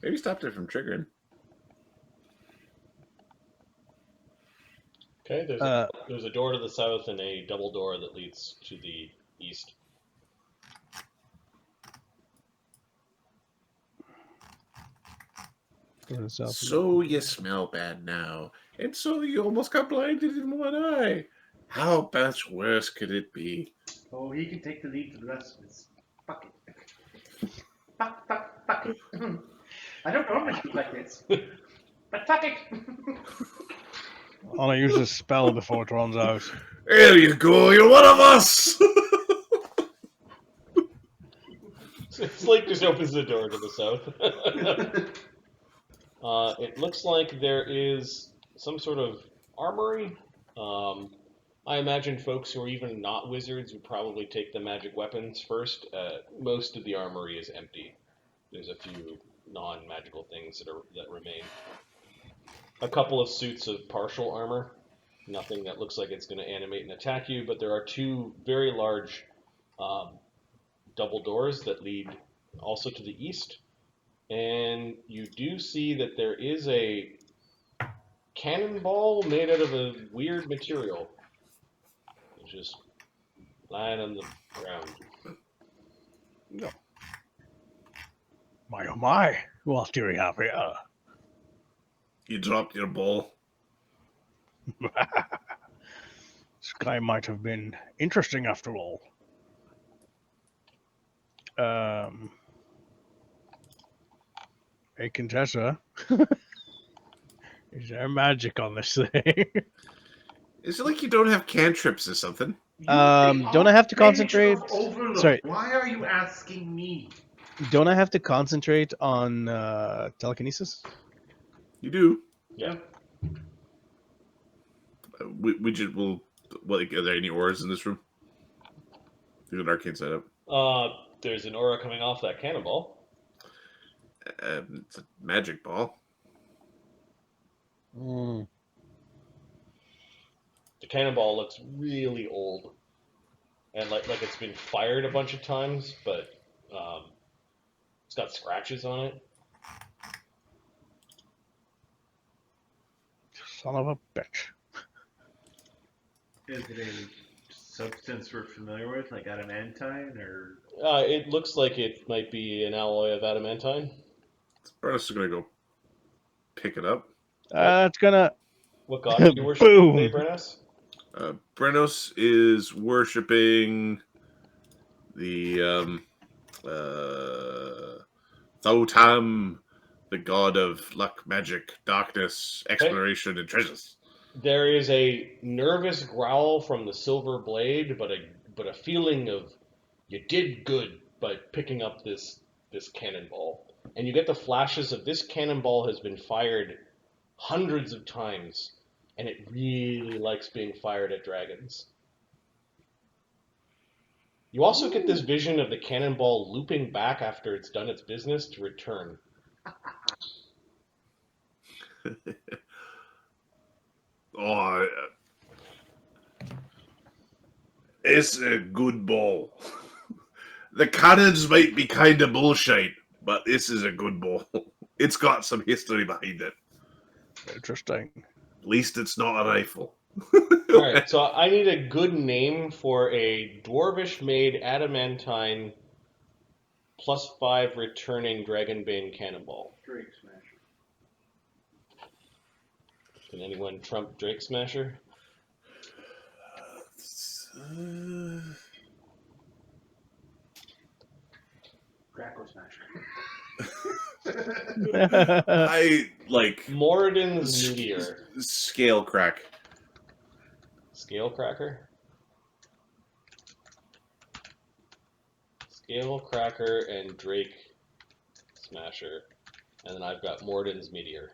Maybe stopped it from triggering. Okay, there's a door to the south and a double door that leads to the east. So you smell bad now, and so you almost got blinded in one eye. How much worse could it be? Oh, he can take the lead for the rest of this. Fuck it. Fuck it. I don't normally do like this, but fuck it. I'll use this spell before it runs out. There you go, you're one of us! Slake just opens the door to the south. It looks like there is some sort of armory. I imagine folks who are even not wizards would probably take the magic weapons first. Most of the armory is empty. There's a few non-magical things that remain. A couple of suits of partial armor. Nothing that looks like it's going to animate and attack you, but there are two very large double doors that lead also to the east. And you do see that there is a cannonball made out of a weird material. It's just lying on the ground. No. My oh my, what do we have here? You dropped your ball. This guy might have been interesting after all. Hey, Quintessa. Is there magic on this thing? Is it like you don't have cantrips or something? Don't I have to concentrate? Overlook. Sorry. Why are you asking me? Don't I have to concentrate on telekinesis? You do. Yeah. Widget will. Like, are there any auras in this room? There's an arcane setup. There's an aura coming off that cannonball. It's a magic ball. Mm. The cannonball looks really old, and like it's been fired a bunch of times, but it's got scratches on it. Son of a bitch. Is it a substance we're familiar with, like adamantine, or? It looks like it might be an alloy of adamantine. Brennos is gonna go pick it up. It's gonna. What god are you worshiping Boom. today, Brennos? Brennos is worshipping the Thotam, the god of luck, magic, darkness, exploration, and treasures. There is a nervous growl from the silver blade, but a feeling of you did good by picking up this cannonball. And you get the flashes of this cannonball has been fired hundreds of times, and it really likes being fired at dragons. You also get this vision of the cannonball looping back after it's done its business to return. Oh, it's a good ball. The cannons might be kind of bullshit, but this is a good ball. It's got some history behind it. Interesting. At least it's not a rifle. Alright, so I need a good name for a dwarvish-made adamantine +5 returning Dragonbane cannonball. Drake Smasher. Can anyone trump Drake Smasher? Draco Smasher. I like Moradin's Meteor. scale crack. Scale Cracker? Scale Cracker and Drake Smasher. And then I've got Moradin's Meteor.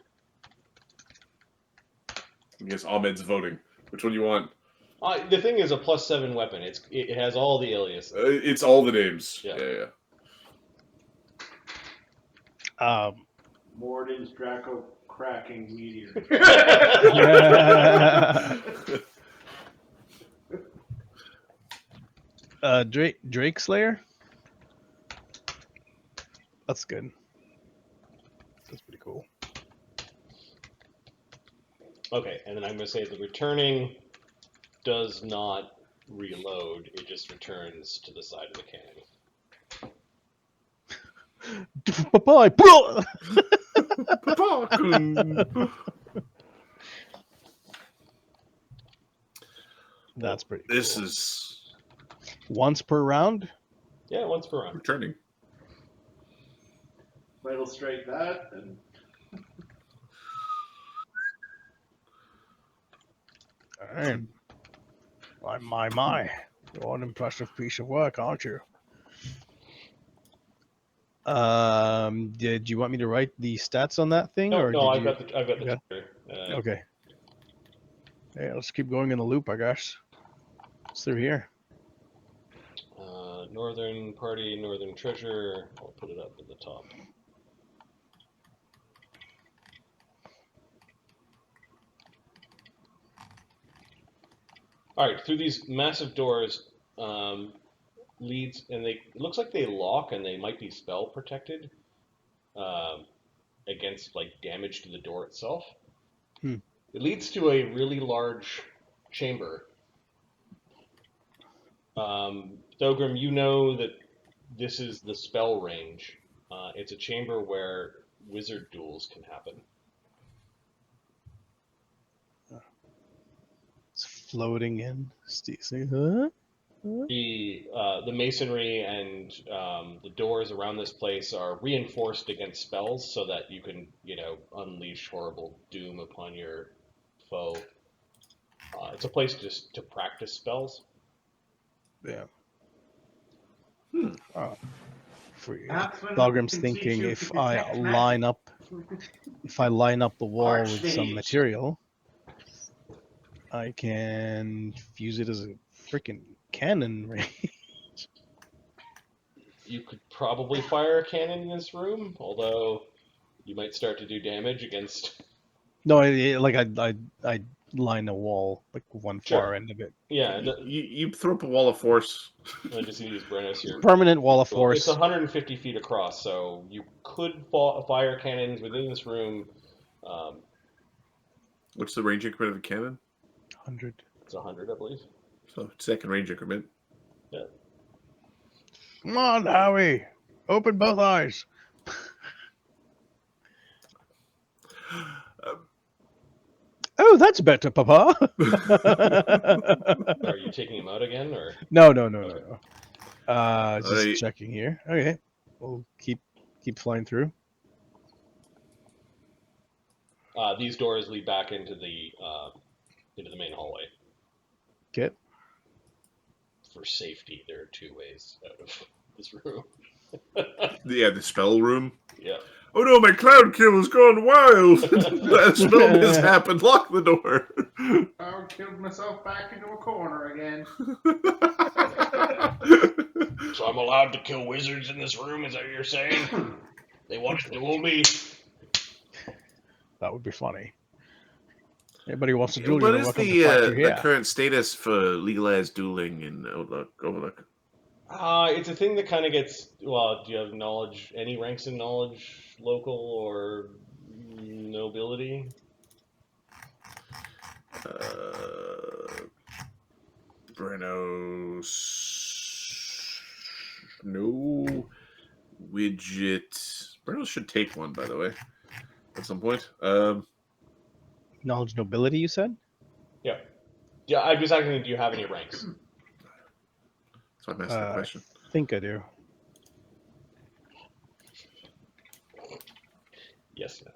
I guess Ahmed's voting. Which one do you want? The thing is a +7 weapon. It has all the aliases. It's all the names. Yeah. Morden's Draco Cracking Meteor. Drake Slayer. That's good. That's pretty cool. Okay, and then I'm going to say the returning does not reload. It just returns to the side of the cannon. Bye-bye. That's pretty cool. This is once per round? Yeah, once per round. returning. Vital Strike that, and My. You're an impressive piece of work, aren't you? Did you want me to write the stats on that thing? No, or no, did I've got the Yeah. Twitter. Okay. Yeah, let's keep going in the loop, I guess. It's through here. Northern Party, Northern Treasure. I'll put it up at the top. All right, through these massive doors leads, and it looks like they lock, and they might be spell protected against like damage to the door itself. It leads to a really large chamber. Thogrim, you know that this is the spell range. It's a chamber where wizard duels can happen. It's floating in. Huh? The masonry and the doors around this place are reinforced against spells so that you can, unleash horrible doom upon your foe. It's a place just to practice spells. Yeah. that's when Thogrim's we can teach thinking you if to I detect line magic. up the wall with some Archmage. material, I can use it as a freaking cannon range. You could probably fire a cannon in this room, although you might start to do damage against. No, I line a wall like one Sure. far end of it. Yeah, You throw up a wall of force. I just use Brennos here. Permanent wall of Well, force. it's 150 feet across, so you could fire cannons within this room. What's the range increment of a cannon? 100. It's 100, I believe. So second range increment. Yeah. Come on, Howie. Open both eyes. Oh, that's better, Papa. Are you taking him out again, or? No. Okay. Just checking here. Okay, we'll keep flying through. These doors lead back into the main hallway. Okay. For safety, there are 2 ways out of this room. Yeah, the spell room. Yeah. Oh no, my cloud kill has gone wild! That spell has happened. Lock the door. I killed myself back into a corner again. So I'm allowed to kill wizards in this room? Is that what you're saying? They want to duel me? That would be funny. Anybody who wants to duel, What you're is welcome to fight through the here. current status for legalized dueling in Overlook? It's a thing that kind of gets. Well, do you have knowledge? Any ranks in knowledge, local or nobility? Brennos. No. Widget. Brennos should take one, by the way, at some point. Knowledge nobility, you said? Yeah. Yeah, I'm just asking, do you have any ranks? That's why I'm asking the question. I think I do. Yes, no.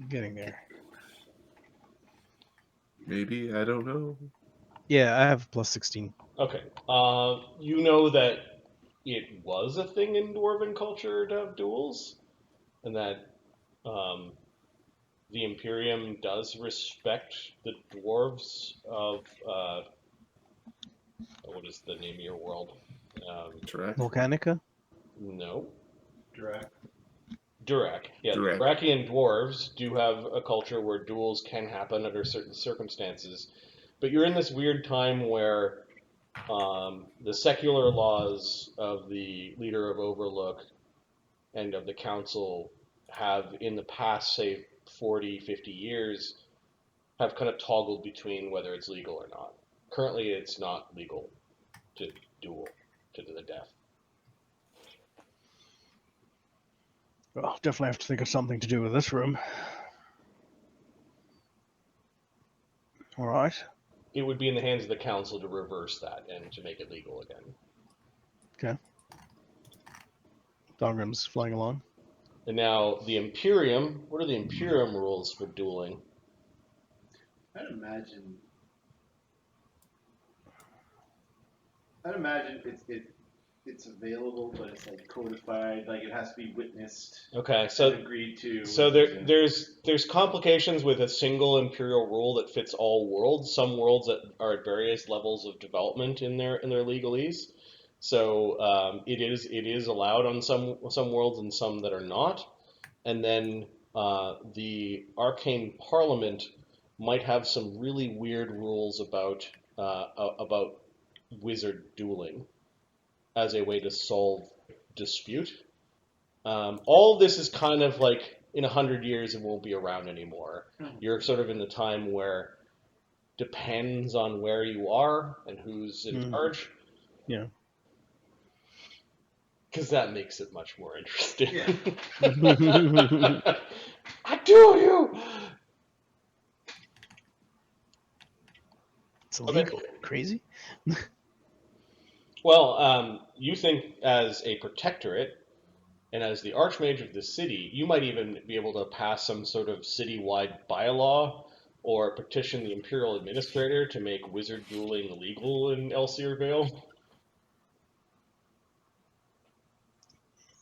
Getting there. Maybe, I don't know. Yeah, I have plus 16. Okay. You know that it was a thing in Dwarven culture to have duels, and that the Imperium does respect the dwarves of what is the name of your world? Correct. Volcanica? No. Direct. Dverak. Yeah, the Dverak. Dverakian dwarves do have a culture where duels can happen under certain circumstances, but you're in this weird time where the secular laws of the leader of Overlook and of the council have, in the past, say, 40, 50 years, have kind of toggled between whether it's legal or not. Currently, it's not legal to duel to the death. Well, definitely have to think of something to do with this room. All right. It would be in the hands of the council to reverse that and to make it legal again. Okay. Thogrim's flying along. And now the Imperium, what are the Imperium rules for dueling? I'd imagine it's available, but it's like codified, like it has to be witnessed Okay, and so agreed to. there's complications with a single Imperial rule that fits all worlds. Some worlds that are at various levels of development in their legalese. So it is allowed on some worlds and some that are not. And then the Arcane Parliament might have some really weird rules about wizard dueling as a way to solve dispute. All of this is kind of like in 100 years it won't be around anymore. You're sort of in the time where depends on where you are and who's in charge. Yeah. Because that makes it much more interesting. Yeah. I duel you! It's illegal. Crazy? Well, you think as a protectorate and as the Archmage of the city, you might even be able to pass some sort of citywide bylaw or petition the Imperial Administrator to make wizard dueling illegal in Elseer Vale.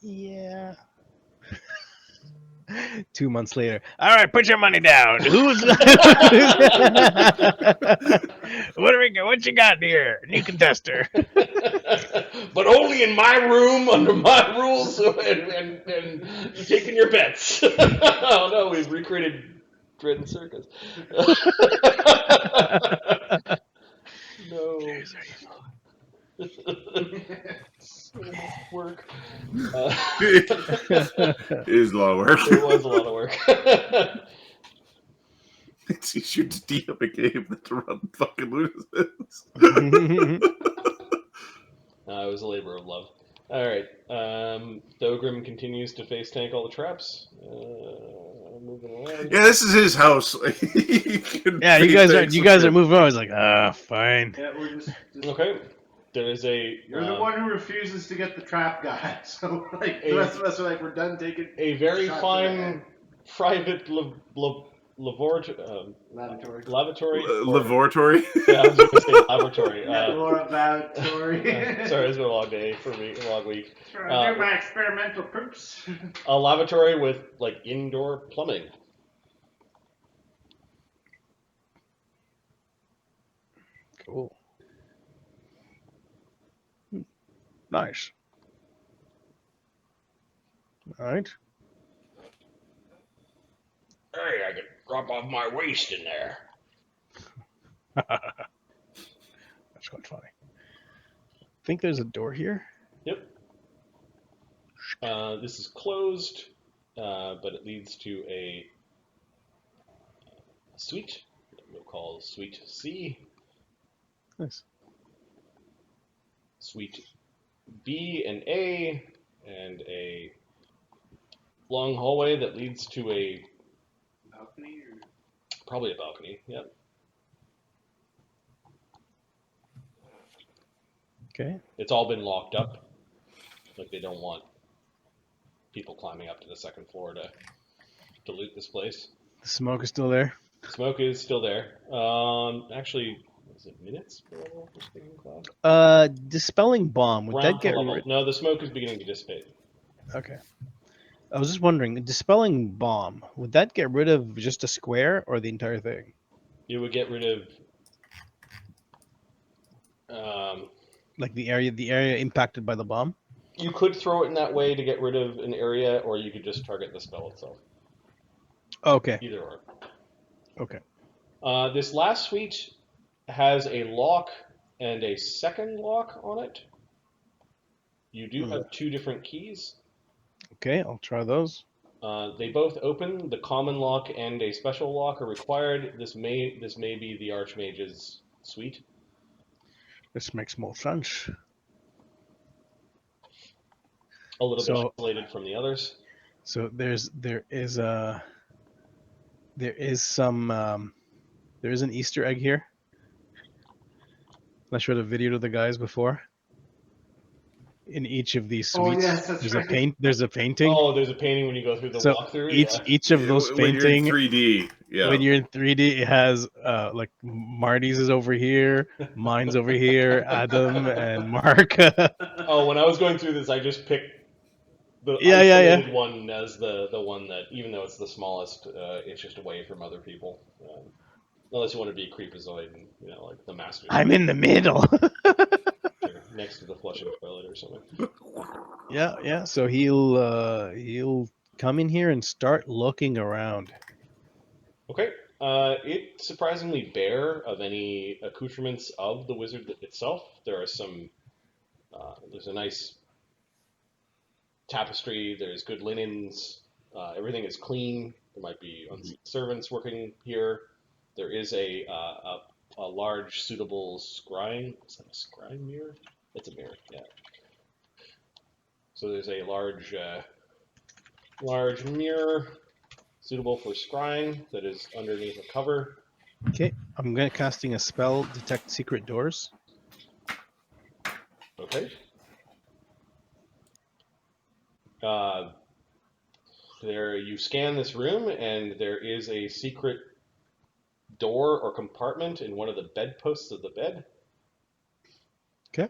Yeah. 2 months later. All right, put your money down. Who's what you got here? New contester. But only in my room, under my rules, and you're taking your bets. Oh no, we've recreated Dread and Circus. No. So much work. It is a lot of work. It was a lot of work. It's easier to DM a game than to run fucking lunatics. It was a labor of love. All right. Thogrim continues to face tank all the traps. Moving around. Yeah, this is his house. Yeah, you guys are moving on. I was like, fine. Yeah, we're just Okay. There is a. You're the one who refuses to get the trap guy, so like the rest of us are like, we're done taking a very shots fine private laboratory. lavatory. Laboratory. Yeah, I was going to say laboratory. Laboratory. Sorry, it's been a long day for me, a long week. Trying to do my experimental poops. A lavatory with like indoor plumbing. Cool. Nice. All right. Hey, I can drop off my waste in there. That's quite funny. I think there's a door here. Yep. This is closed, but it leads to a suite that we'll call Suite C. Nice. Suite B and A, and a long hallway that leads to a Balcony or... probably a balcony. Yep. Okay. It's all been locked up. Like they don't want people climbing up to the second floor to to loot this place. The smoke is still there. Smoke is still there. Actually, is it minutes per level for sticking cloud? Dispelling bomb. Would Round that per get level. rid? No, the smoke is beginning to dissipate. Okay. I was just wondering, dispelling bomb. Would that get rid of just a square or the entire thing? You would get rid of. Like the area impacted by the bomb. You could throw it in that way to get rid of an area, or you could just target the spell itself. Okay. Either or. Okay. This last suite has a lock and a second lock on it. You do have 2 different keys. Okay, I'll try those. They both open. The common lock and a special lock are required. This may be the Archmage's suite. This makes more sense. A little bit isolated from the others. So there is an Easter egg here. I showed a video to the guys before. In each of these suites, yes, that's right. There's a painting. Oh, there's a painting when you go through the walkthrough. Each of those when you're in painting 3D, yeah. when you're in 3D, it has like Marty's is over here, mine's over here, Adam and Mark. Oh, when I was going through this, I just picked the Yeah. isolated one as the one that, even though it's the smallest, it's just away from other people. Unless you want to be a creepazoid and, like the master. I'm in the middle. Next to the flushing toilet or something. Yeah. So he'll come in here and start looking around. Okay. It's surprisingly bare of any accoutrements of the wizard itself. There are some. There's a nice tapestry. There's good linens. Everything is clean. There might be servants working here. There is a large suitable scrying. Is that a scrying mirror? It's a mirror. Yeah. So there's a large mirror suitable for scrying that is underneath a cover. Okay, I'm casting a spell, detect secret doors. Okay. There, you scan this room, and there is a secret door or compartment in one of the bedposts of the bed. Okay.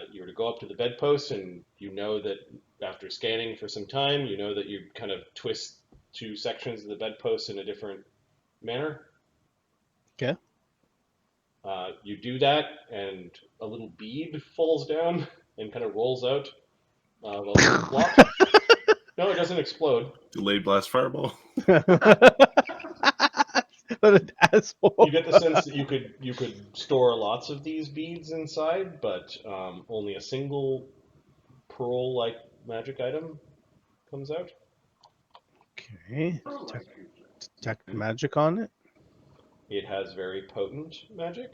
You were to go up to the bedpost, and you know that after scanning for some time, you know that you kind of twist 2 sections of the bedpost in a different manner. Okay. You do that, and a little bead falls down and kind of rolls out of a little block. No, it doesn't explode. Delayed blast fireball. What an asshole. You get the sense that you could store lots of these beads inside, but only a single pearl-like magic item comes out. Okay. Detect magic on it. It has very potent magic.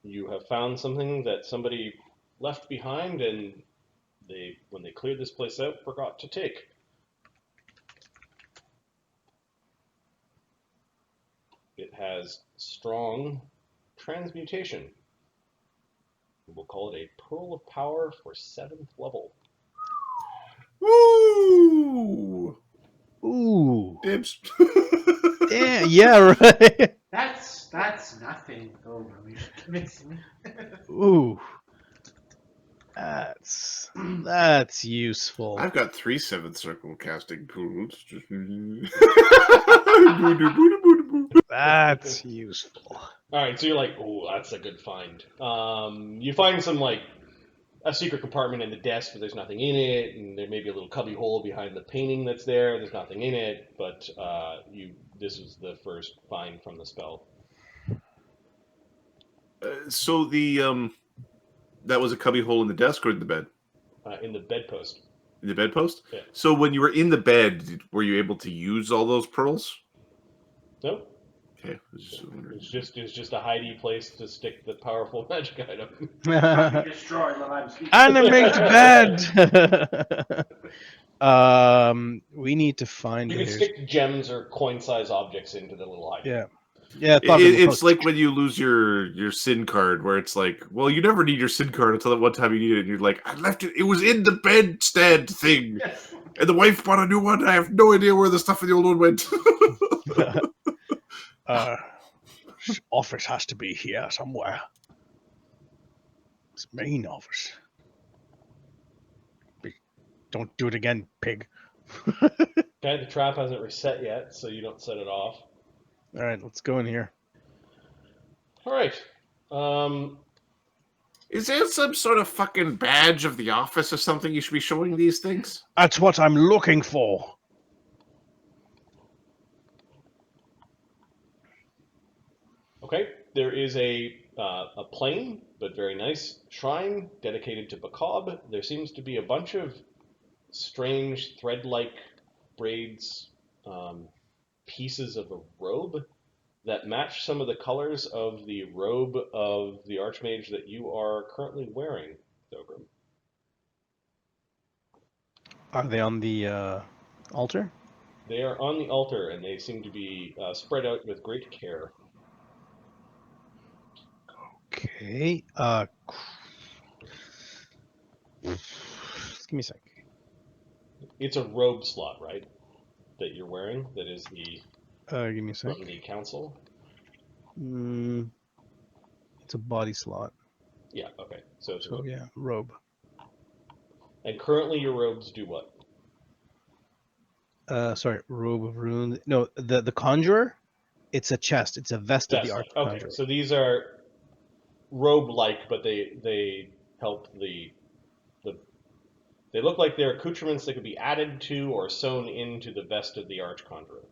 You have found something that somebody left behind, and when they cleared this place out, forgot to take. It has strong transmutation. We'll call it a Pearl of Power for 7th level. Woo! Ooh. Dibs. Yeah, right. That's nothing, though. You should convince me. Ooh. That's useful. I've got 3 7th circle casting pools. That's useful. All right, so you're like, oh, that's a good find. You find some, like, a secret compartment in the desk, but there's nothing in it, and there may be a little cubby hole behind the painting that's there. There's nothing in it, but this was the first find from the spell. So the that was a cubby hole in the desk or in the bed? In the bedpost. In the bedpost? Yeah. So when you were in the bed, were you able to use all those pearls? No. Okay. It's just a hidey place to stick the powerful magic item. Destroyed while I'm speaking. Animate bed. We need to find. You can stick gems or coin-sized objects into the little hidey. Yeah. Yeah, Thogrim It's hooked. like when you lose your SIN card, where it's like, well, you never need your SIN card until that one time you need it, and you're like, I left it. It was in the bedstand thing, Yes. and the wife bought a new one. I have no idea where the stuff in the old one went. Office has to be here somewhere. It's main office. Don't do it again, pig. Okay, the trap hasn't reset yet, so you don't set it off. All right, let's go in here. All right. Is there some sort of fucking badge of the office or something you should be showing these things? That's what I'm looking for. Okay, there is a plain but very nice shrine dedicated to Boccob. There seems to be a bunch of strange thread-like braids, pieces of a robe that match some of the colors of the robe of the Archmage that you are currently wearing, Thogrim. Are they on the altar? They are on the altar, and they seem to be spread out with great care. Okay. Give me a sec. It's a robe slot, right? That you're wearing. That is the Give me a sec. from the council. It's a body slot. Yeah. Okay. So it's a So robe. yeah, robe. And currently, your robes do what? Sorry, robe of runes. No, the conjurer. It's a chest. It's a vest of the Vest-like. arch Okay. conjurer. So these are robe-like, but they help the they look like they're accoutrements that could be added to or sewn into the vest of the arch conjurer.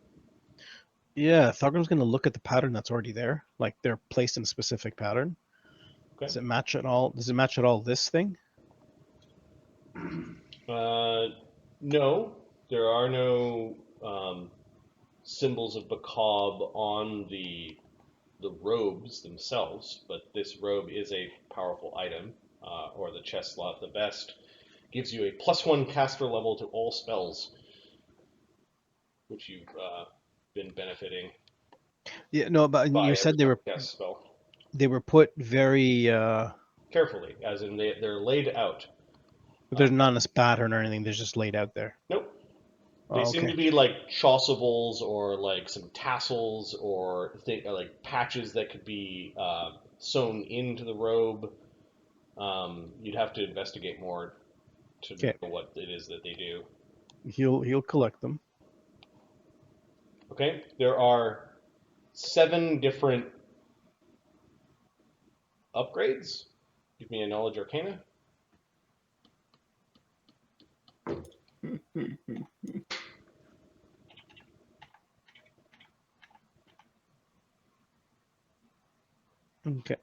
Yeah, Thogrim's gonna look at the pattern that's already there. Like they're placed in a specific pattern. Okay. Does it match at all? Does it match at all this thing? No, there are no symbols of Boccob on the robes themselves, but this robe is a powerful item, or the chest slot. The vest gives you a +1 caster level to all spells, which you've been benefiting Yeah, no, but by you every said time you cast a spell. they were put very Carefully, as in they're laid out. there's not a pattern or anything. They're just laid out there. Nope. They Oh, seem okay. to be like chasubles or like some tassels or like patches that could be sewn into the robe. You'd have to investigate more to Okay. know what it is that they do. He'll collect them. Okay, there are 7 different upgrades. Give me a knowledge arcana. Okay.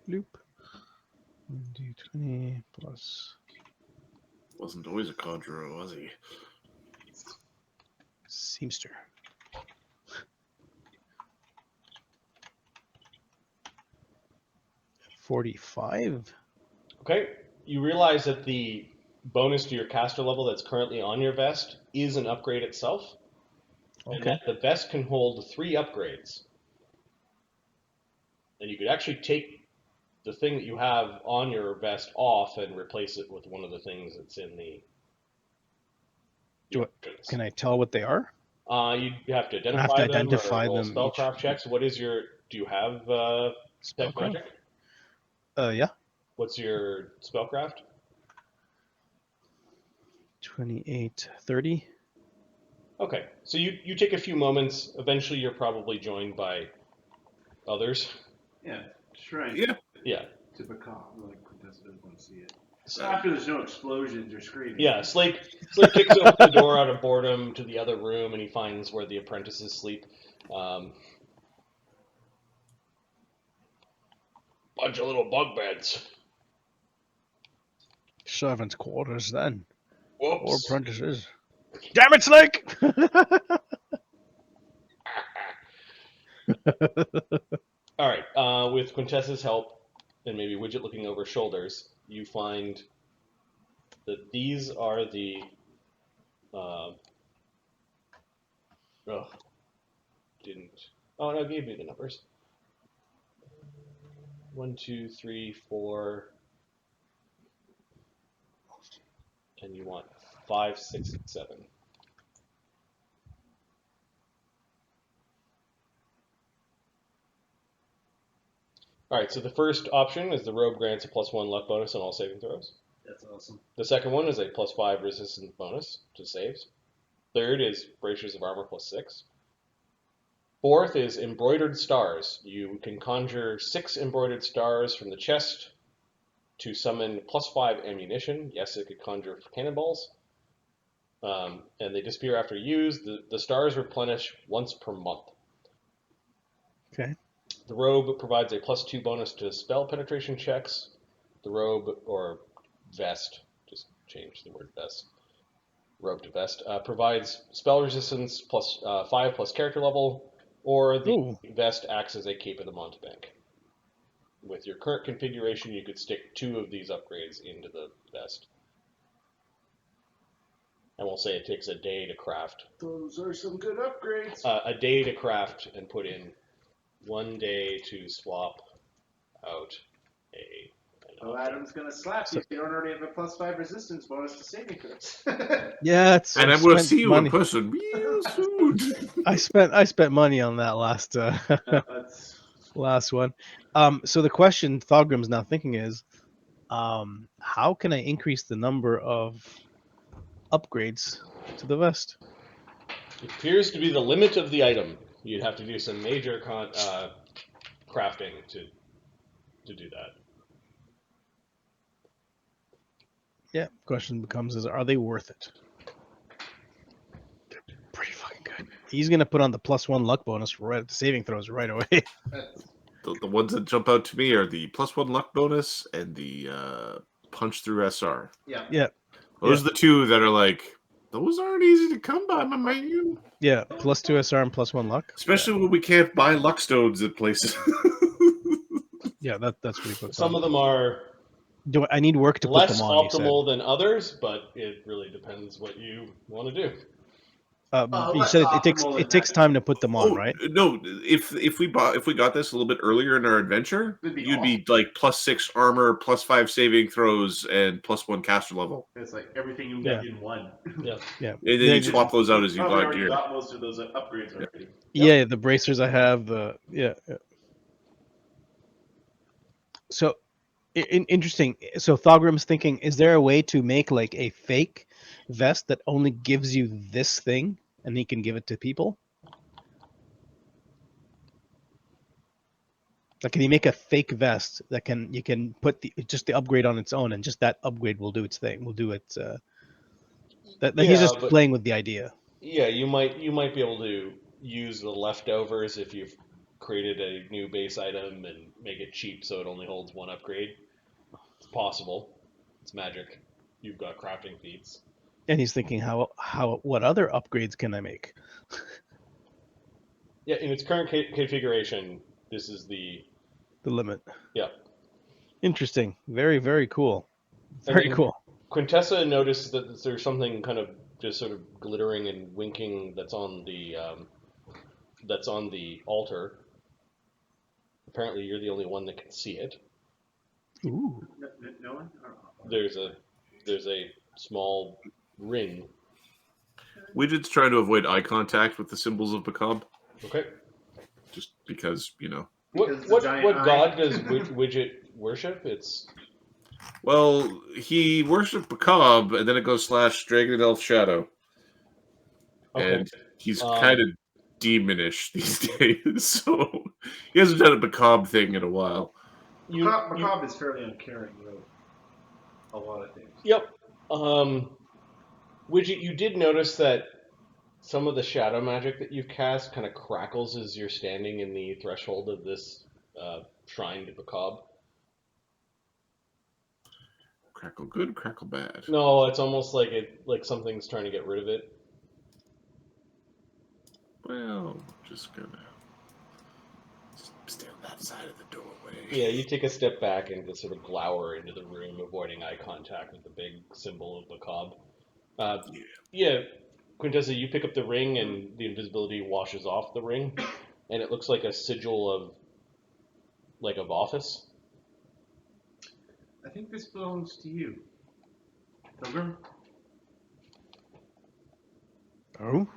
Loop. D20 plus Wasn't always a conjurer, was he? seamster. $45. Okay, you realize that the bonus to your caster level that's currently on your vest is an upgrade itself, and Okay. that the vest can hold 3 upgrades. And you could actually take the thing that you have on your vest off and replace it with one of the things that's in the. Can I tell what they are? You have to I have to identify them identify or roll them each. spellcraft checks. What is your? Do you have detect Spellcraft? magic? Yeah. What's your spellcraft? 28, 30. Okay, so you take a few moments. Eventually, you're probably joined by others. Yeah, shrine. Yeah. Yeah. To Boccob, like Quintessa doesn't want to see it. So after there's no explosions or screaming. Yeah, Slake kicks open the door out of boredom to the other room, and he finds where the apprentices sleep. Bunch of little bug beds. Servants' quarters then. Or Whoops. apprentices. Damn it, Slake! All right. With Quintessa's help, and maybe Widget looking over shoulders, you find that these are the Ugh. Didn't. Oh, no, it gave me the numbers. 1, 2, 3, 4. And you want 5, 6, and 7. Alright, so the first option is the robe grants a +1 luck bonus on all saving throws. That's awesome. The second one is a +5 resistance bonus to saves. Third is bracers of armor +6. Fourth is embroidered stars. You can conjure 6 embroidered stars from the chest to summon +5 ammunition. Yes, it could conjure cannonballs. And they disappear after use. The stars replenish once per month. Okay. The robe provides a +2 bonus to spell penetration checks. The robe or vest, just change the word vest, robe to vest, provides spell resistance +5 plus character level, or the vest acts as a cape of the mountebank. With your current configuration, you could stick 2 of these upgrades into the vest. And we'll say it takes a day to craft. Those are some good upgrades. A day to craft and put in 1 day to swap out a. Oh, Adam's gonna slap you if you don't already have a +5 resistance bonus to saving throws. Yeah, it's. And I'm going to see you in person real soon. I spent money on that last last one. So the question Thogrim's now thinking is, how can I increase the number of upgrades to the vest? It appears to be the limit of the item. You'd have to do some major crafting to do that. Yeah. Question becomes: are they worth it? They're pretty fucking good. He's gonna put on the +1 luck bonus right at the saving throws right away. The ones that jump out to me are the +1 luck bonus and the punch through SR. Yeah. Yeah. Those are the two that are like, those aren't easy to come by, my man. Yeah, +2 SR and +1 luck. Especially when we can't buy luck stones at places. Yeah, that's pretty cool. Some of them are I need work to put less them on? optimal than others, but it really depends what you want to do. You said it takes time to put them on, right? No, if we got this a little bit earlier in our adventure, you'd be like +6 armor, +5 saving throws, and +1 caster level. It's like everything you get in one. Yeah. Yeah. And then you swap those out as you buy gear. Got most of those upgrades already. Yeah, the bracers I have, yeah. So, interesting. So Thogrim's thinking: is there a way to make like a fake vest that only gives you this thing, and he can give it to people? Like, can he make a fake vest that you can put just the upgrade on its own, and just that upgrade will do its thing. Will do its. He's just playing with the idea. Yeah, you might be able to use the leftovers if you've created a new base item and make it cheap so it only holds 1 upgrade. It's possible. It's magic. You've got crafting feats. And he's thinking, what other upgrades can I make? Yeah, in its current configuration, this is the limit. Yeah. Interesting. Very, very cool. Very cool. Quintessa noticed that there's something kind of just sort of glittering and winking that's on the altar. Apparently, you're the only one that can see it. Ooh. No one? There's a small ring. Widget's trying to avoid eye contact with the symbols of Boccob. Okay. Just because, What god does Widget worship? Well, he worshipped Boccob, and then it goes / Dragon Elf Shadow. Okay. And he's kind of demonish these days, so he hasn't done a Boccob thing in a while. Boccob is fairly uncaring, though. A lot of things. Yep. Widget, you did notice that some of the shadow magic that you've cast kind of crackles as you're standing in the threshold of this shrine to Boccob. Crackle good, crackle bad. No, it's almost like something's trying to get rid of it. Well, just gonna stay on that side of the doorway. Yeah, you take a step back and just sort of glower into the room, avoiding eye contact with the big symbol of Boccob. Yeah, Quintessa, you pick up the ring, and the invisibility washes off the ring, and it looks like a sigil of office. I think this belongs to you. Thogrim? Oh?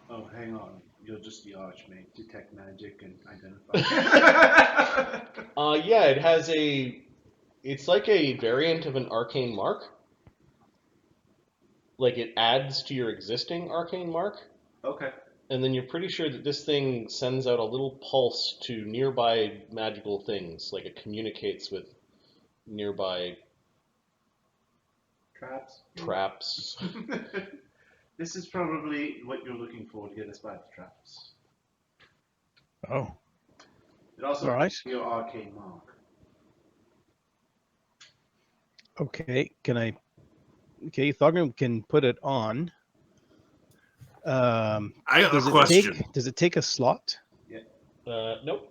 Oh, hang on. You're just the archmage. Detect magic and identify. Yeah, it has it's like a variant of an arcane mark. Like it adds to your existing arcane mark. Okay. And then you're pretty sure that this thing sends out a little pulse to nearby magical things. Like it communicates with nearby traps. This is probably what you're looking for to get us by the traps. Oh. It also All right. has your arcane mark. Okay. Okay, Thogrim can put it on. I got a question. Does it take a slot? Nope.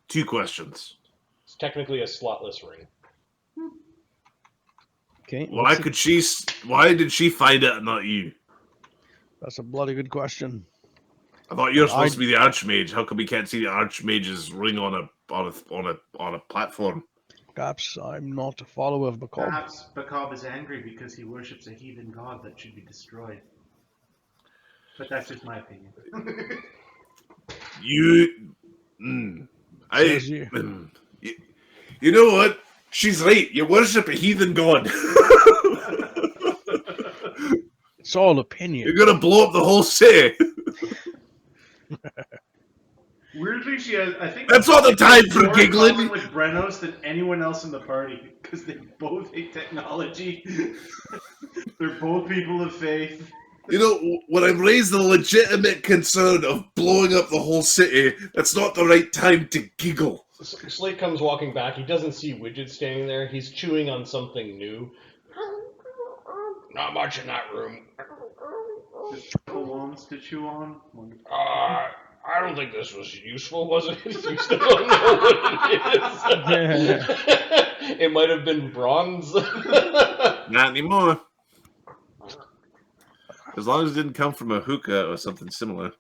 2 questions. It's technically a slotless ring. Okay. Why did she find it and not you? That's a bloody good question. I thought you were supposed to be the archmage. How come we can't see the archmage's ring on a platform? Perhaps I'm not a follower of Boccob. Perhaps Boccob is angry because he worships a heathen god that should be destroyed. But that's just my opinion. You know what? She's right. You worship a heathen god. It's all opinion. You're gonna blow up the whole city. Weirdly, she has. I think that's not the time for more giggling. in common with Brennos than anyone else in the party because they both hate technology. They're both people of faith. You know, when I've raised the legitimate concern of blowing up the whole city, that's not the right time to giggle. Slake comes walking back. He doesn't see Widget standing there. He's chewing on something new. Not much in that room. Just colognes to chew on. I don't think this was useful, was it? You still don't know what it is. It might have been bronze. Not anymore. As long as it didn't come from a hookah or something similar.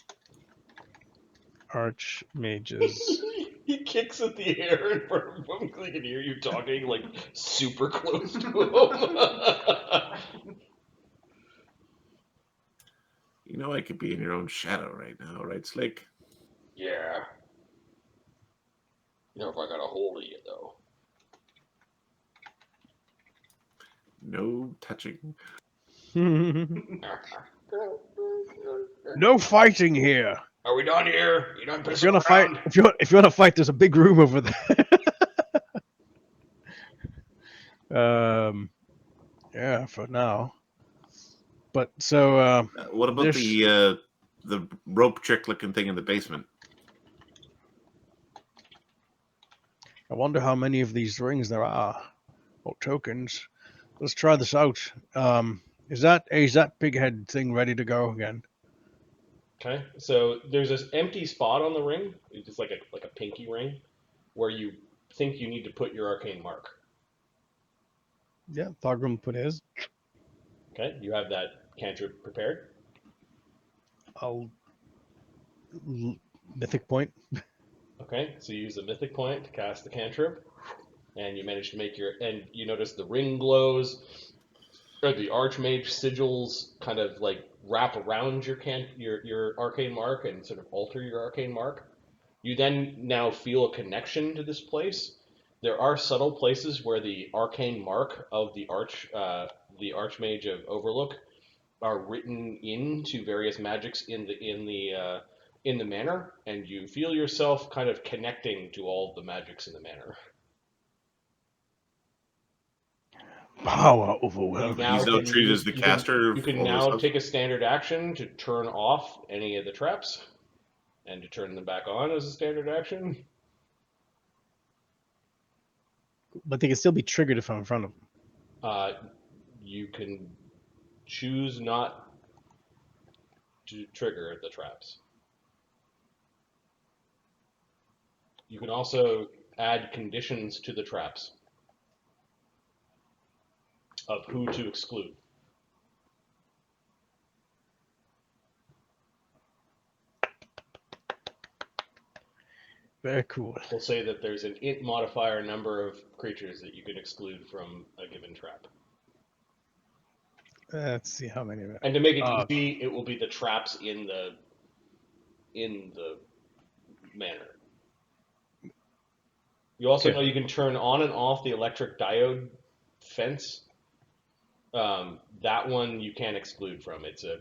Archmages. He kicks at the air in front of him because he can hear you talking like super close to him. You know I could be in your own shadow right now, right, Slake? Yeah. You know if I got a hold of you, though. No touching. No fighting here. Are we done here? You done If you pissing want to fight, if you want to fight, there's a big room over there. Yeah, for now. But so, what about the rope trick-looking thing in the basement? I wonder how many of these rings there are, or tokens. Let's try this out. Is that big head thing ready to go again? Okay, so there's this empty spot on the ring. It's just like a pinky ring, where you think you need to put your arcane mark. Yeah, Thogrim put his. Okay, you have that cantrip prepared. Mythic point. Okay, so you use the mythic point to cast the cantrip, and you manage to make and you notice the ring glows, or the archmage sigils kind of like wrap around your arcane mark and sort of alter your arcane mark. You then now feel a connection to this place. There are subtle places where the arcane mark of the archmage of Overlook are written into various magics in the manor, and you feel yourself kind of connecting to all of the magics in the manor. Power overwhelming. He's now treated as the caster. You can now take a standard action to turn off any of the traps, and to turn them back on as a standard action. But they can still be triggered if I'm in front of them. You can choose not to trigger the traps. You can also add conditions to the traps of who to exclude. Very cool. We'll say that there's an int modifier number of creatures that you can exclude from a given trap. Let's see how many. And to make it easy, it will be the traps in the manor. You also know you can turn on and off the electric diode fence. That one you can't exclude from. It's a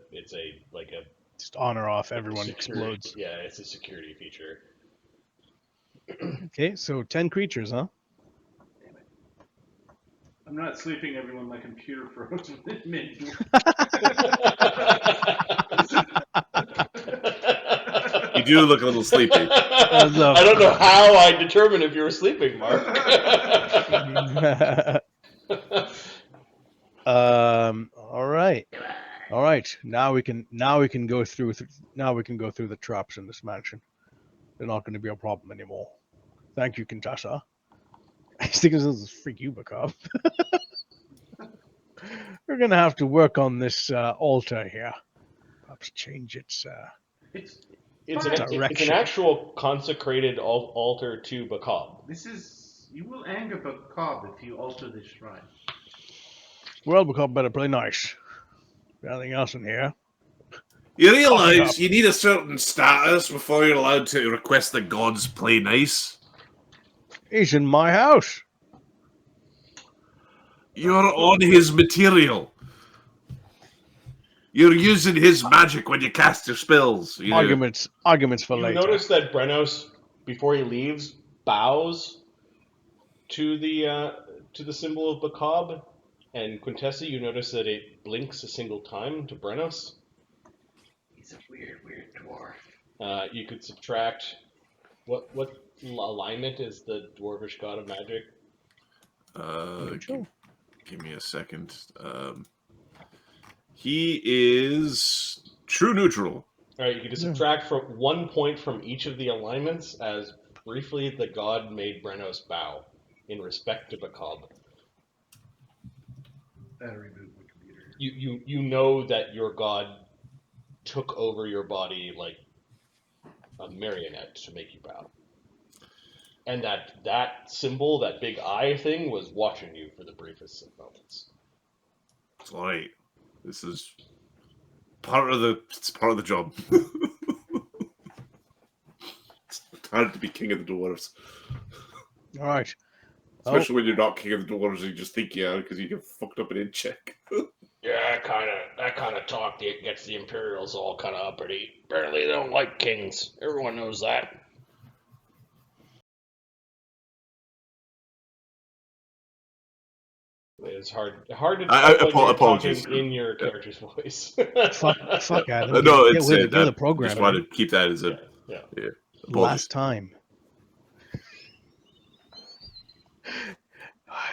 just on or off. Everyone security, explodes. Yeah, it's a security feature. Okay, so 10 creatures, huh? Damn it. I'm not sleeping, everyone. My computer froze mid. You do look a little sleepy. I don't know how I determined if you were sleeping, Mark. All right. Now we can go through the traps in this mansion. They're not going to be a problem anymore. Thank you, Quintessa. I think this is freak you, Boccob. We're going to have to work on this altar here. Perhaps change its It's direction. an actual consecrated altar to Boccob. You will anger Boccob if you alter this shrine. Well, Boccob better play nice. Anything else in here? You realize you need a certain status before you're allowed to request the gods play nice? He's in my house. You're on his material. You're using his magic when you cast your spells. Arguments for You later. notice that Brennos, before he leaves, bows to the symbol of Boccob, and Quintessa, you notice that it blinks a single time to Brennos. He's a weird dwarf. You could subtract what alignment is the dwarvish god of magic? Give me a second. He is true neutral. All right, you could just subtract from 1 point from each of the alignments as briefly the god made Brennos bow in respect to Boccob. Better reboot my computer. You know that your god took over your body like a marionette to make you bow. And that symbol, that big eye thing, was watching you for the briefest of moments. It's all right. This is part of the job. It's hard to be king of the dwarves. All right. Especially when you're not king of the dwarves, you just think you are because you get fucked up in in check. Yeah, that kind of talk gets the Imperials all kind of uppity. Apparently they don't like kings. Everyone knows that. It's hard to apologies in your character's voice. Fuck Adam. No, Get it's with the I program. just wanted to keep that as a yeah. Last time.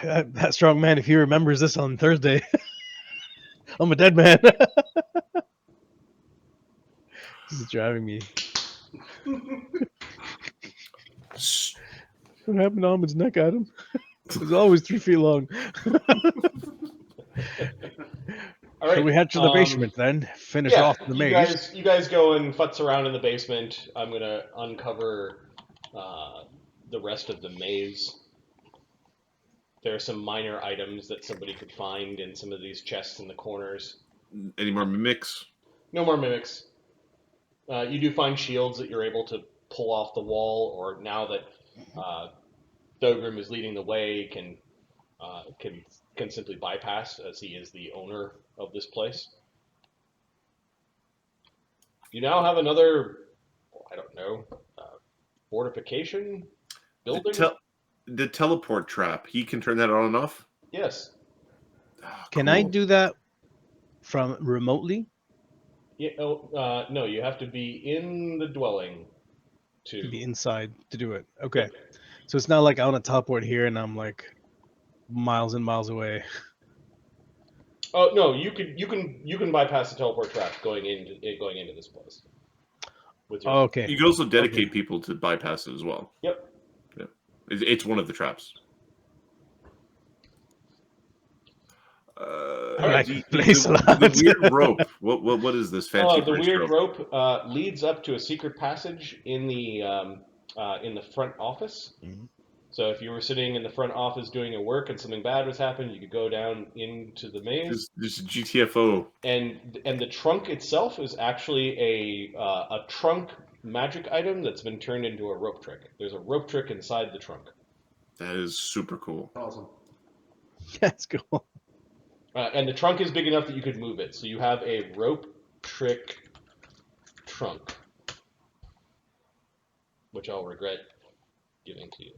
That strong man, if he remembers this on Thursday, I'm a dead man. This is driving me. What happened to Ahmed's neck, Adam? It was always 3 feet long. All right. So we head to the basement then. Finish off the maze. You guys go and futz around in the basement. I'm going to uncover the rest of the maze. There are some minor items that somebody could find in some of these chests in the corners. Any more mimics? No more mimics. You do find shields that you're able to pull off the wall, or now that Thogrim is leading the way, can simply bypass, as he is the owner of this place. You now have another, fortification building. The teleport trap. He can turn that on and off. Yes. Can I do that from remotely? Yeah. No, you have to be in the dwelling to Be inside to do it. Okay. So it's not like I want to teleport here and I'm like miles and miles away. Oh no, you can bypass the teleport trap going into this place. Okay. You can also dedicate people to bypass it as well. Yep. Yeah. It's one of the traps. The weird rope. What is this fancy? The weird rope leads up to a secret passage in the in the front office. Mhm. So if you were sitting in the front office doing your work and something bad was happening, you could go down into the maze. This is GTFO. And the trunk itself is actually a trunk magic item that's been turned into a rope trick. There's a rope trick inside the trunk. That is super cool. Awesome. That's cool. And the trunk is big enough that you could move it. So you have a rope trick trunk, which I'll regret giving to you.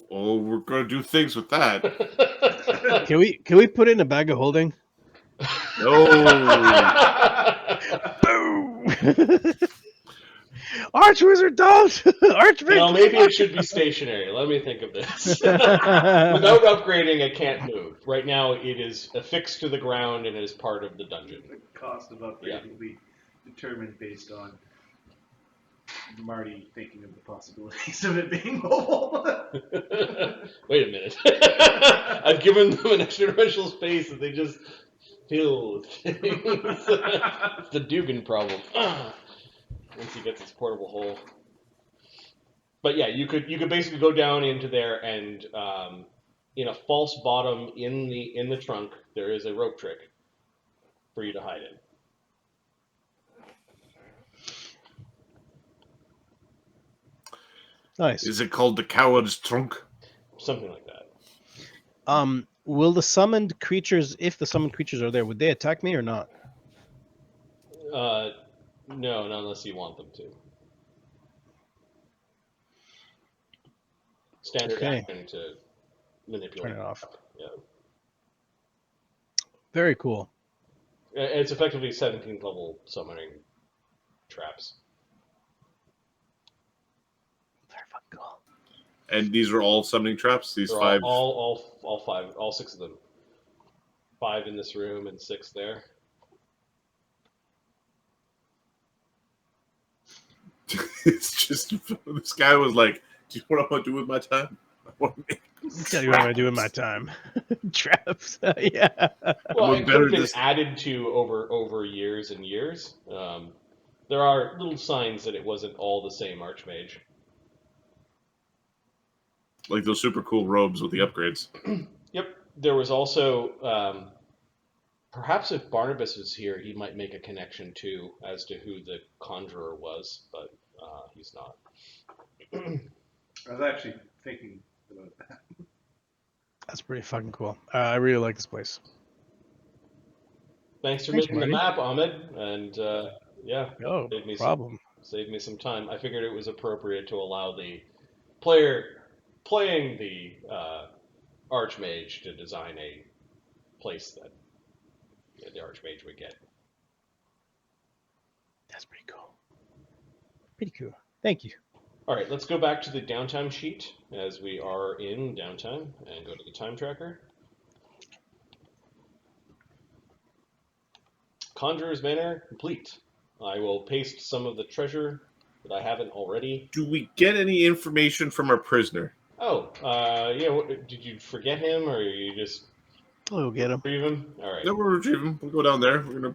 Oh, we're gonna do things with that. Can we put it in a bag of holding? No. Boom! Archwizard, don't! Archwizard! Well, maybe it should be stationary. Let me think of this. Without upgrading, it can't move. Right now, it is affixed to the ground and is part of the dungeon. The cost of upgrade will be determined based on Marty thinking of the possibilities of it being mobile. Wait a minute. I've given them an extra dimensional space that they just fill with things. It's the Dugan problem. Once he gets his portable hole. But yeah, you could basically go down into there and in a false bottom in the trunk there is a rope trick for you to hide in. Nice. Is it called the coward's trunk? Something like that. Will the summoned creatures, if the summoned creatures are there, would they attack me or not? No, not unless you want them to. Standard Okay. action to manipulate. Turn it off. Yeah. Very cool. It's effectively 17th level summoning traps. Very fucking cool. And these are all summoning traps? These They're five? all five, all 6 of them. 5 in this room and 6 there. It's just, this guy was like, do you know what I want to do with my time? I want to make Tell you what I'm doing my time. Traps. Yeah. Well, Look it could better have been this- added to over years and years. There are little signs that it wasn't all the same Archmage. like those super cool robes with the upgrades. Yep. There was also, perhaps if Barnabus was here, he might make a connection too as to who the Conjuror was, but he's not. I was actually thinking about that. That's pretty fucking cool. I really like this place. Thanks for Thanks, making the Marty. map, Ahmed, and yeah, Oh, Saved me no some- problem. saved me some time. I figured it was appropriate to allow the player playing the Archmage to design a place that the Archmage would get. That's pretty cool. Pretty cool. Thank you. All right, let's go back to the downtime sheet as we are in downtime and go to the time tracker. Conjuror's Manor complete. I will paste some of the treasure that I haven't already. Do we get any information from our prisoner? Oh, yeah, did you forget him or you just We'll get him. retrieve him? All right. No, we'll retrieve him. We'll go down there. We're gonna.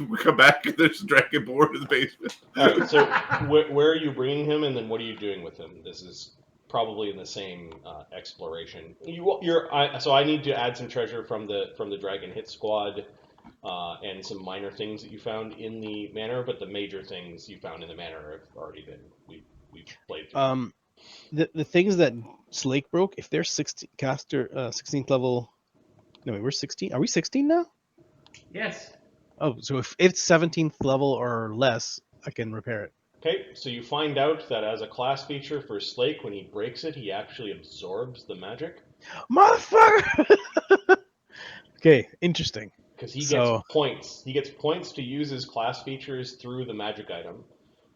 We come back and there's a dragonborn in the basement. All right, so where are you bringing him, and then what are you doing with him? This is probably in the same exploration. So I need to add some treasure from the Dragon Hit Squad, and some minor things that you found in the manor, but the major things you found in the manor have already been we've played through. The things that Slake broke, if they're 16 caster 16th level. No, wait, we're 16. Are we 16 now? Yes. Oh, so if it's 17th level or less, I can repair it. Okay, so you find out that as a class feature for Slake, when he breaks it, he actually absorbs the magic. Motherfucker! Okay, interesting. Because he gets So- points. He gets points to use his class features through the magic item.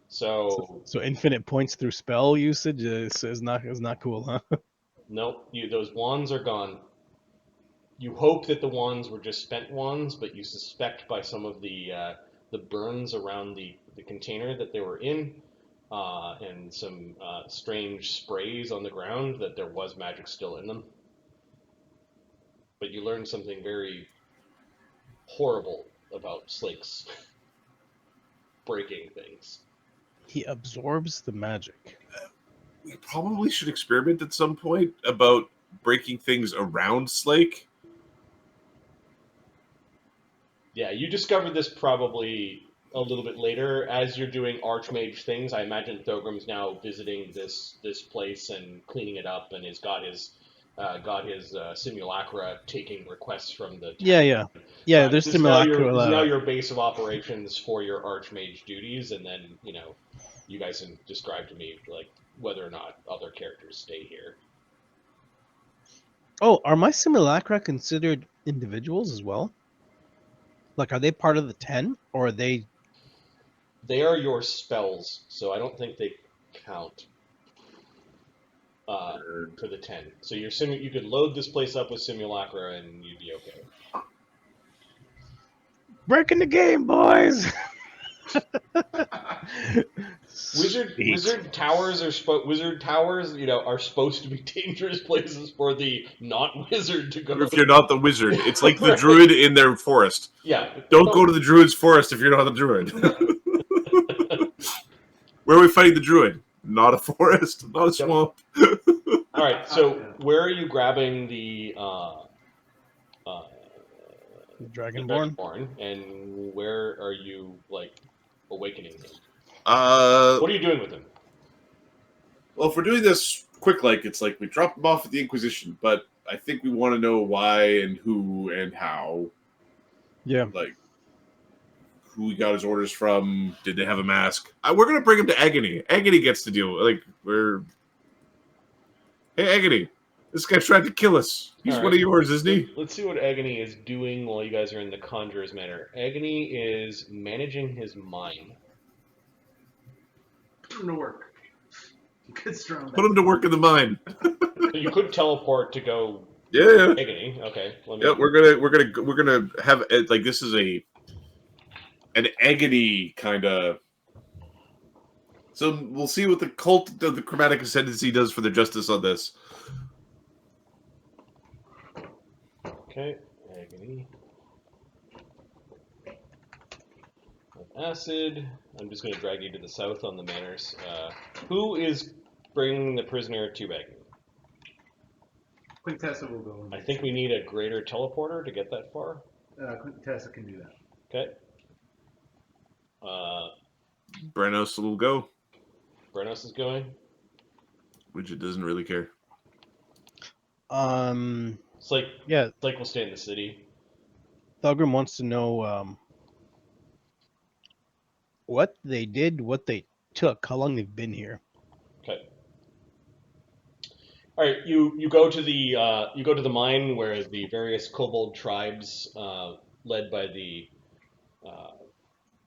So So infinite points through spell usage is not cool, huh? nope, those wands are gone. You hope that the wands were just spent wands, but you suspect by some of the burns around the container that they were in, and some strange sprays on the ground that there was magic still in them. But you learned something very horrible about Slake's breaking things. He absorbs the magic. We probably should experiment at some point about breaking things around Slake. Yeah, you discovered this probably a little bit later as you're doing archmage things. I imagine Thogrim's now visiting this place and cleaning it up, and has got his simulacra taking requests from the town. Yeah. But There's this is now simulacra. your base of operations for your archmage duties, and then you guys can describe to me like whether or not other characters stay here. Oh, are my simulacra considered individuals as well? Like, are they part of the 10, or are they? They are your spells, so I don't think they count for the 10. So you could load this place up with simulacra and you'd be okay. Breaking the game, boys. Wizard towers are supposed to be dangerous places for the not wizard to go. If you're not the wizard, it's like the druid in their forest. Yeah. Don't go to the druid's forest if you're not the druid. Where are we fighting the druid? Not a forest, not a swamp. All right. So where are you grabbing the dragonborn, and where are you awakening him? What are you doing with him? Well, if we're doing this quick, it's like we dropped him off at the Inquisition, but I think we want to know why and who and how. Yeah. Like, who he got his orders from. Did they have a mask? We're going to bring him to Agony. Agony gets to deal with Hey, Agony. This guy tried to kill us. He's one of yours, isn't he? Let's see what Agony is doing while you guys are in the Conjuror's Manor. Agony is managing his mind. Put him to work. Good strong. Put him to work in the mine. So you could teleport to go. Yeah. Agony. Okay. We're gonna have this is an Agony kind of. So we'll see what the cult of the chromatic ascendancy does for the justice on this. Okay, Agony. Acid. I'm just going to drag you to the south on the manors. Who is bringing the prisoner to Agony? Quintessa will go. I think we need a greater teleporter to get that far. Quintessa can do that. Okay. Brennos will go. Brennos is going. Widget doesn't really care. Slake will stay in the city. Thogrim wants to know what they did, what they took, how long they've been here. Okay. All right, you go to the mine where the various kobold tribes, led by the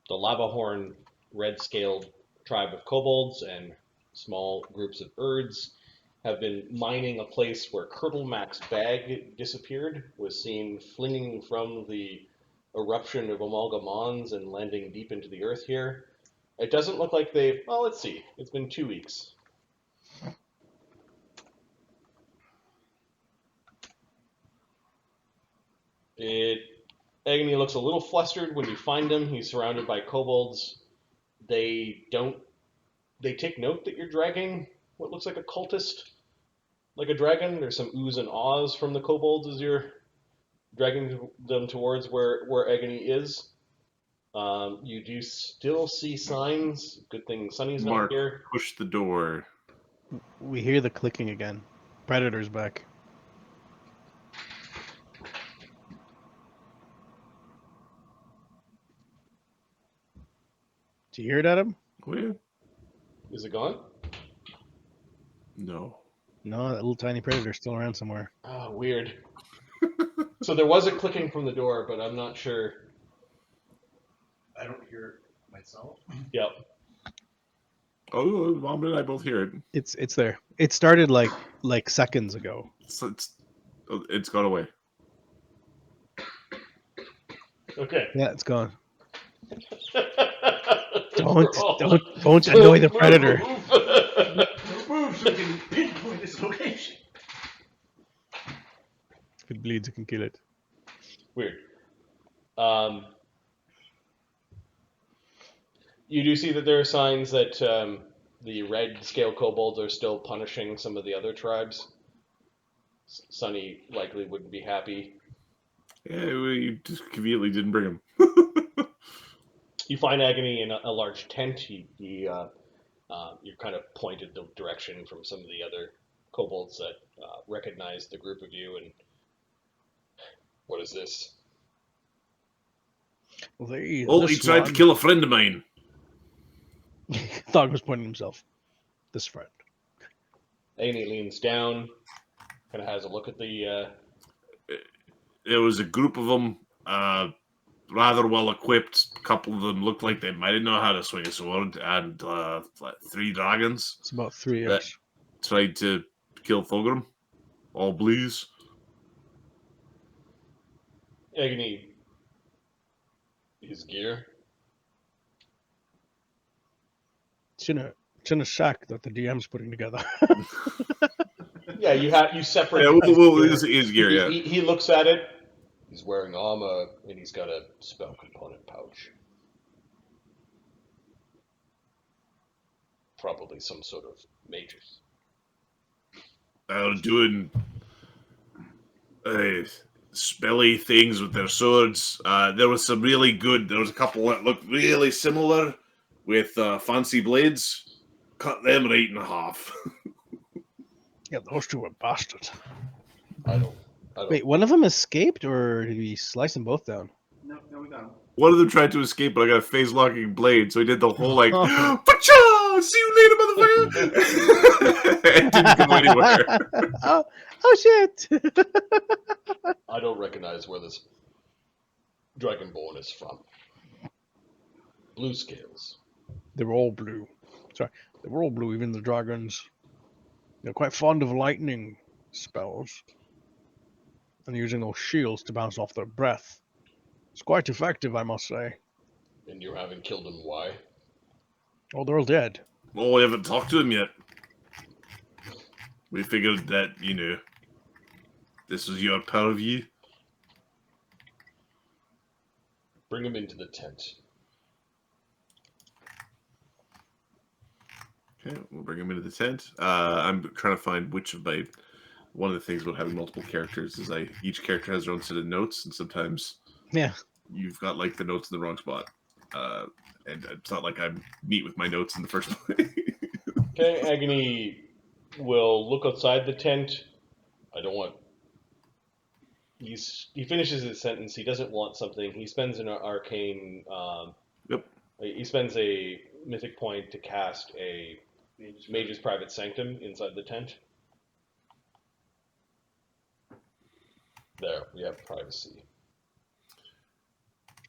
lava horn red-scaled tribe of kobolds and small groups of urds, have been mining a place where Kirtlemac's bag disappeared, was seen flinging from the eruption of Amalgamons and landing deep into the earth here. It doesn't look like they've... Well, let's see. It's been 2 weeks. Agony looks a little flustered when you find him. He's surrounded by kobolds. They take note that you're dragging what looks like a cultist, like a dragon. There's some oohs and ahs from the kobolds as you're dragging them towards where Agony is. You do still see signs. Good thing Sunny's not here. Push the door. We hear the clicking again. Predator's back. Do you hear it, Adam? Oh, yeah. Is it gone? No. No, that little tiny predator's still around somewhere. Oh, weird. So there was a clicking from the door, but I'm not sure. I don't hear it myself. Yep. Oh, Mom and I both hear it. It's there. It started like seconds ago. It's gone away. Okay. Yeah, it's gone. Don't annoy the predator. Don't move so we can pinpoint its location. If it bleeds, it can kill it. Weird. You do see that there are signs that the red scale kobolds are still punishing some of the other tribes. Sunny likely wouldn't be happy. Yeah, we just conveniently didn't bring him. You find Agony in a large tent. You're kind of pointed the direction from some of the other kobolds that recognize the group of you. And what is this? Well, He tried to kill a friend of mine. Thog was pointing himself. This friend. Agony leans down, kind of has a look at the. There was a group of them, rather well equipped. A couple of them looked like they might know how to swing a sword, and 3 dragons. It's about 3 that years. tried to kill Thogrim. All blues. Agony. His gear. It's in a sack that the DM's putting together. Yeah, you separate. Yeah, his gear, yeah. He looks at it. He's wearing armor, and he's got a spell component pouch. Probably some sort of mages. Doing spelly things with their swords. There was some really good. There was a couple that looked really similar with fancy blades. Cut them right in half. Yeah, those two were bastards. I don't. Wait, one of them escaped, or did we slice them both down? No, we got him. One of them tried to escape, but I got a phase-locking blade, so he did the whole, like, Pacha! See you later, motherfucker! It didn't go anywhere. Oh shit! I don't recognize where this dragonborn is from. Blue scales. They were all blue. Sorry, they were all blue, even the dragons. They're quite fond of lightning spells. And using those shields to bounce off their breath. It's quite effective, I must say. And you haven't killed him, why? Oh, they're all dead. Well, we haven't talked to him yet. We figured that, this was your purview. Bring him into the tent. Okay, we'll bring him into the tent. I'm trying to find which of my... One of the things about having multiple characters is each character has their own set of notes, and sometimes you've got, like, the notes in the wrong spot. And it's not like I'm neat with my notes in the first place. Okay, Agony will look outside the tent. I don't want... He finishes his sentence. He doesn't want something. He spends an arcane... Yep. He spends a mythic point to cast a Mage's Private Sanctum inside the tent. There, we have privacy.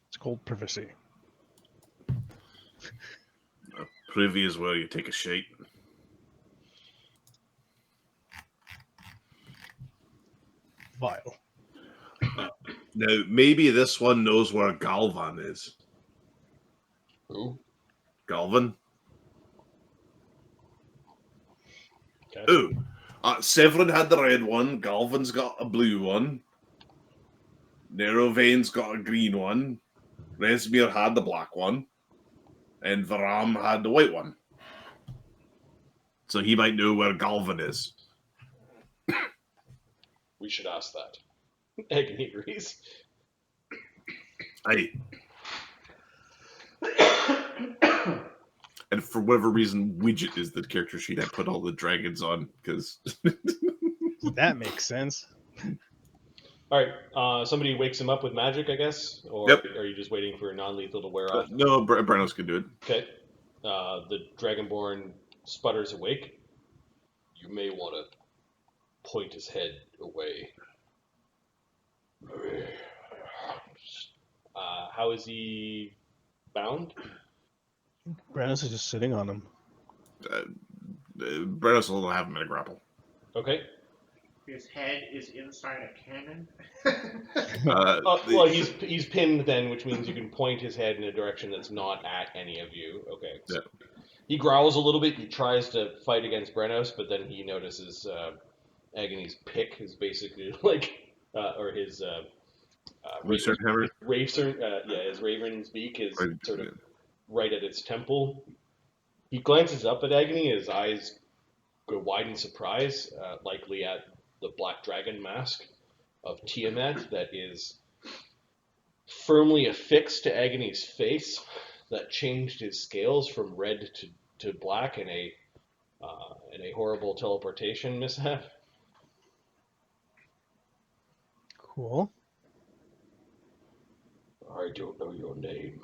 It's called privacy. Privy is where you take a shite. Vile. Now, maybe this one knows where Galvan is. Who? Galvan? Okay. Ooh. Severin had the red one. Galvan's got a blue one. Narrowvein's got a green one. Resmir had the black one. And Varam had the white one. So he might know where Galvan is. We should ask that. Agony agrees. Aye. And for whatever reason, Widget is the character sheet I put all the dragons on, because... That makes sense. Alright, somebody wakes him up with magic, I guess? Or Yep. are you just waiting for non-lethal to wear off? No, Brennos can do it. Okay. The Dragonborn sputters awake. You may want to point his head away. How is he bound? Brennos is just sitting on him. Brennos will have him in a grapple. Okay. His head is inside a cannon. Well, he's pinned then, which means you can point his head in a direction that's not at any of you. Okay. So Yeah. he growls a little bit. He tries to fight against Brennos, but then he notices Agony's pick is basically like, or his Research hammer? his Raven's beak is Right, sort of yeah. right at its temple. He glances up at Agony, his eyes go wide in surprise, likely at the black dragon mask of Tiamat that is firmly affixed to Agony's face, that changed his scales from red to black in a horrible teleportation mishap. Cool. I don't know your name.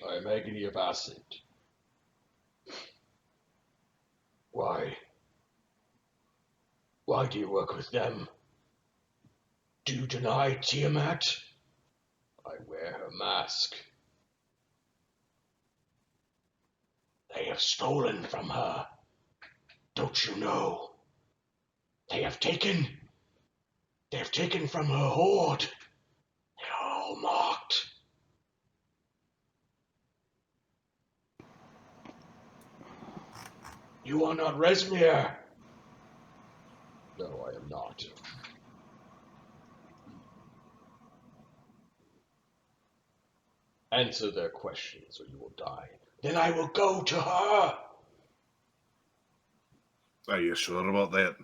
I am Agony of Acid. Why? Why do you work with them? Do you deny Tiamat? I wear her mask. They have stolen from her. Don't you know? They have taken from her hoard. They're all marked. You are not Resmir. No, I am not. Answer their questions or you will die. Then I will go to her. Are you sure about that?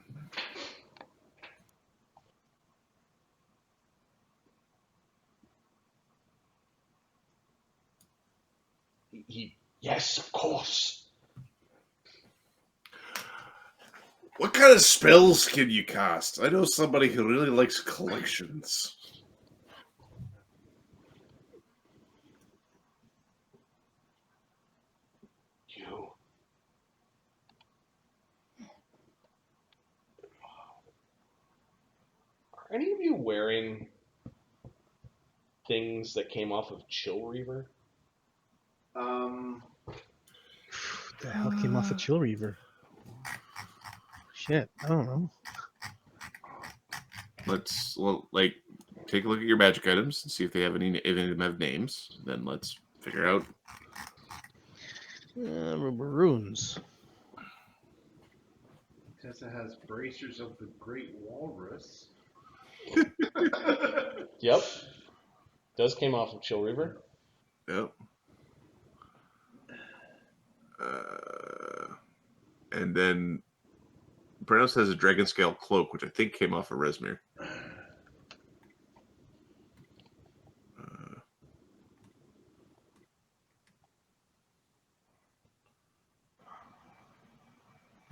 Yes, of course. What kind of spells can you cast? I know somebody who really likes collections. You. Are any of you wearing things that came off of Chill Reaver? The hell came off a Chill Reaver? Shit, I don't know. Take a look at your magic items and see if they have if any of them have names. Then let's figure out. Runes. Tessa has bracers of the Great Walrus. Yep. Does came off of Chill Reaver. Yep. And then Brennos has a dragon scale cloak, which I think came off of Resmir.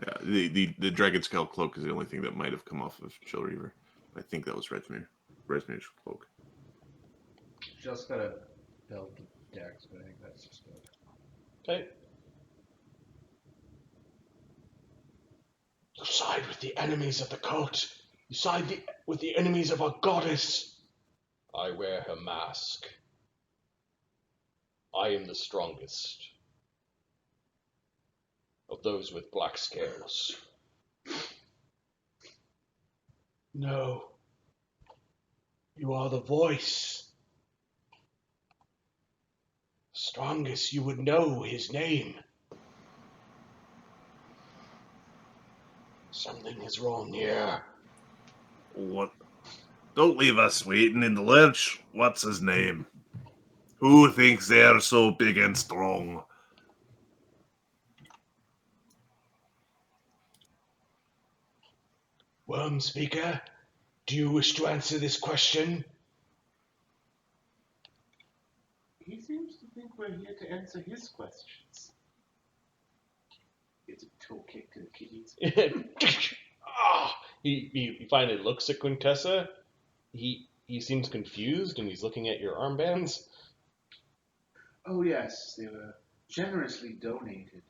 Yeah, the dragon scale cloak is the only thing that might have come off of Chill Reaver. I think that was Resmir's cloak. Just got a belt of Dex, but I think that's just good. Okay. You side with the enemies of the cult. You side with the enemies of our goddess. I wear her mask. I am the strongest of those with black scales. No. You are the voice. Strongest, you would know his name. Something is wrong here. What? Don't leave us waiting in the lurch. What's his name? Who thinks they're so big and strong? Worm Speaker, do you wish to answer this question? He seems to think we're here to answer his questions. It's a toe kick to the kiddies. He finally looks at Quintessa. He seems confused and he's looking at your armbands. Oh yes, they were generously donated.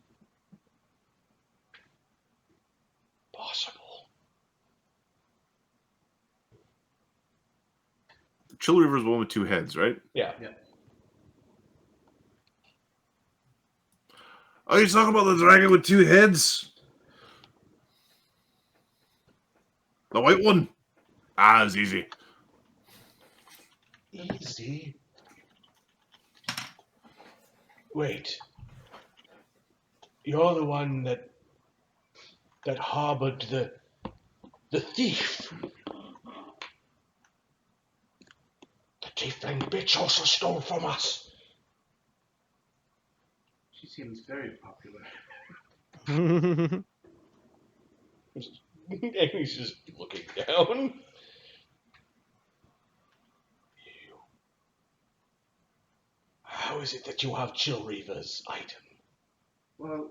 Possible. Chill Reaver's the one with two heads, right? Yeah. Are you talking about the dragon with two heads? The white one? Ah, it's easy. Easy. Wait. You're the one that harbored the thief. The tiefling bitch also stole from us. She seems very popular. Hmm. Amy's just looking down. How is it that you have Chill Reaver's item? Well,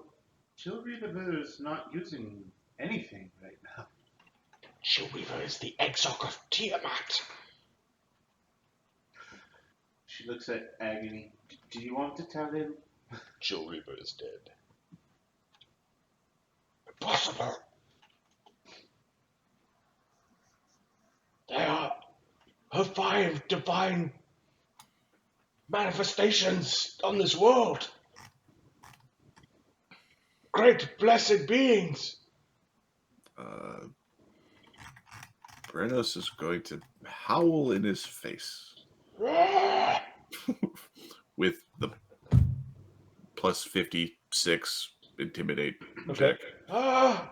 Chill Reaver is not using anything right now. Chill Reaver is the exarch of Tiamat. She looks at Agony. Do you want to tell him? Chill Reaver is dead. Impossible. There are 5 divine manifestations on this world. Great blessed beings. Brennos is going to howl in his face with the plus 56 intimidate check. Ah!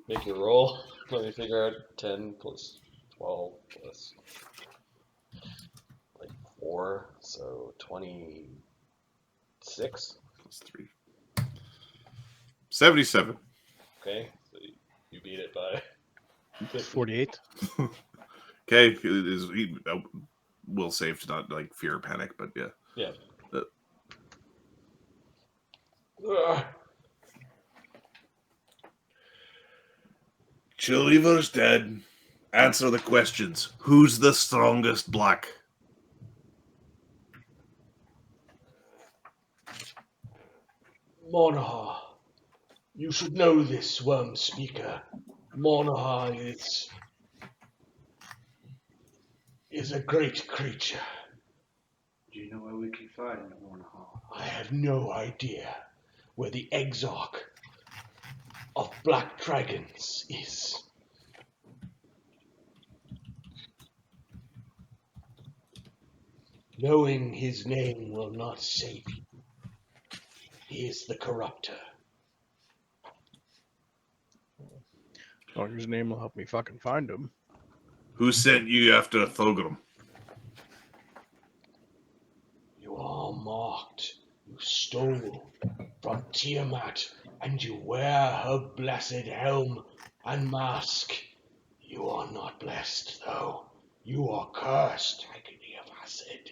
Make your roll. Let me figure out 10 plus 12 plus like 4, so 26. Plus 3. 77. Okay, so you beat it by 48. Okay, we'll save to not like fear or panic, but yeah. Yeah. Chilliver's dead. Answer the questions. Who's the strongest black? Monahar, you should know this, Worm Speaker. Monahar is a great creature. Do you know where we can find Warnahal? I have no idea where the exarch of Black Dragons is. Knowing his name will not save you. He is the corrupter. Oh, his name will help me fucking find him. Who sent you after Thogrim? You are marked. You stole from Tiamat, and you wear her blessed helm and mask. You are not blessed, though. You are cursed, agony of acid.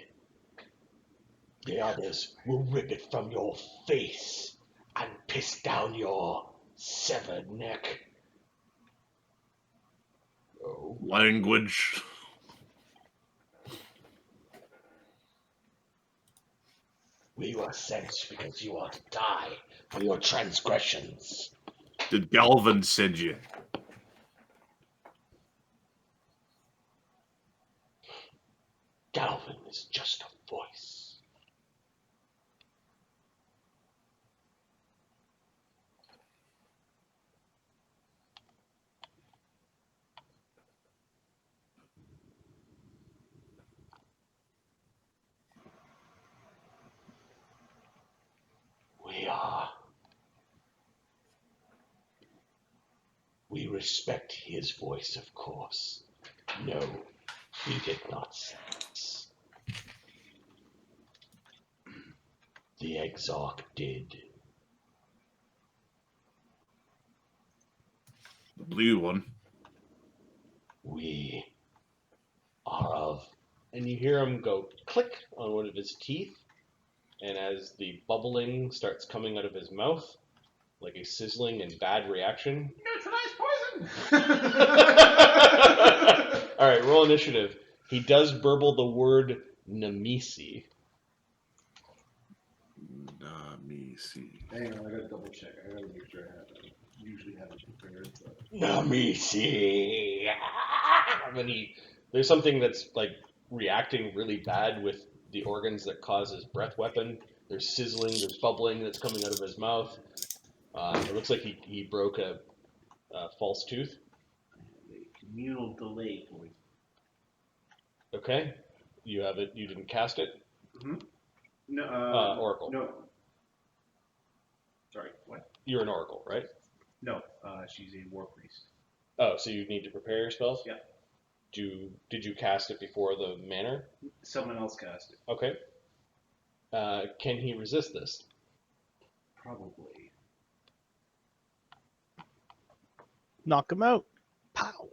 The others will rip it from your face and piss down your severed neck. Oh. Language. We were sent because you are to die for your transgressions. Did Galvin send you? Galvin is just a voice. We respect his voice, of course. No, he did not sense. The exarch did. The blue one. We are of... And you hear him go click on one of his teeth, and as the bubbling starts coming out of his mouth, like a sizzling and bad reaction. Neutralize poison! Alright, roll initiative. He does burble the word Nemesi. Let me see. Hang on, I gotta double check. I gotta make sure I have it. Usually have it prepared, but... Nemesi! There's something that's like reacting really bad with the organs that cause his breath weapon. There's sizzling, there's bubbling that's coming out of his mouth. It looks like he broke a false tooth. Communal delay point. Okay. You have it. You didn't cast it? Mm-hmm. No, Oracle. No. Sorry, what? You're an Oracle, right? No, she's a war priest. Oh, so you need to prepare your spells? Yeah. Did you cast it before the Manor? Someone else cast it. Okay. Can he resist this? Probably. Knock him out. Pow.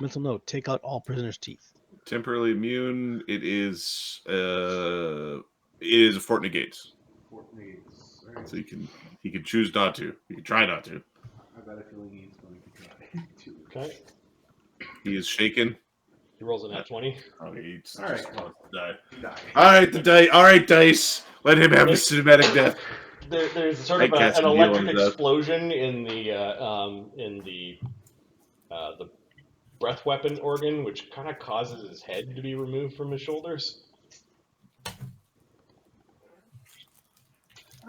Mental note: take out all prisoners' teeth. Temporarily immune. It is a fort negates. Fort Needs. All right. So he can choose not to. He can try not to. I got a feeling he's going to try to. Okay. He is shaken. He rolls a nat 20. Oh, he just All right. wants to die. He died. All right, the dice. All right, dice. Let him have the cinematic death. There's sort I of cast an a electric healing death. explosion in the breath weapon organ, which kind of causes his head to be removed from his shoulders.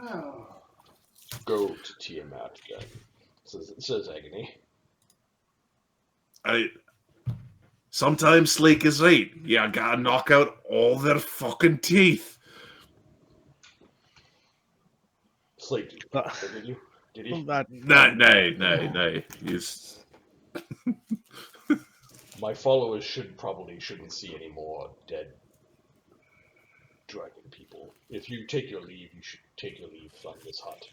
Oh. Go to Tiamat, then, says Agony. Sometimes Slake is right. Yeah, gotta knock out all their fucking teeth. Slake, did you? Did he? Nay. He's My followers shouldn't see any more dead dragon people. If you take your leave, you should take your leave from this hut.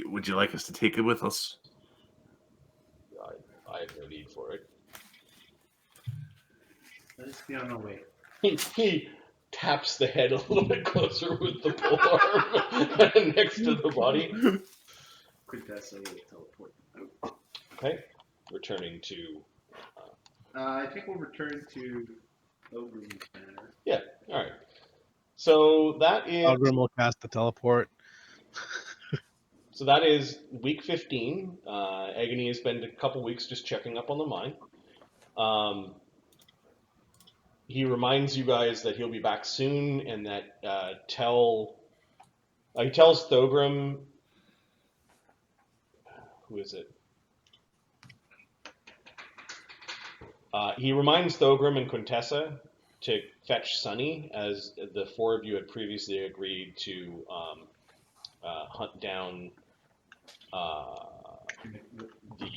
Would you like us to take it with us? I have no need for it. Let us be on our way. He taps the head a little bit closer with the polearm next to the body. Quintessa will teleport. Okay, returning to. I think we'll return to Thogrim's Manor. Yeah, all right. So that is. Thogrim will cast the teleport. So that is week 15. Agony has spent a couple weeks just checking up on the mine. He reminds you guys that he'll be back soon, and that he tells Thogrim. Who is it? He reminds Thogrim and Quintessa to fetch Sunny, as the four of you had previously agreed to hunt down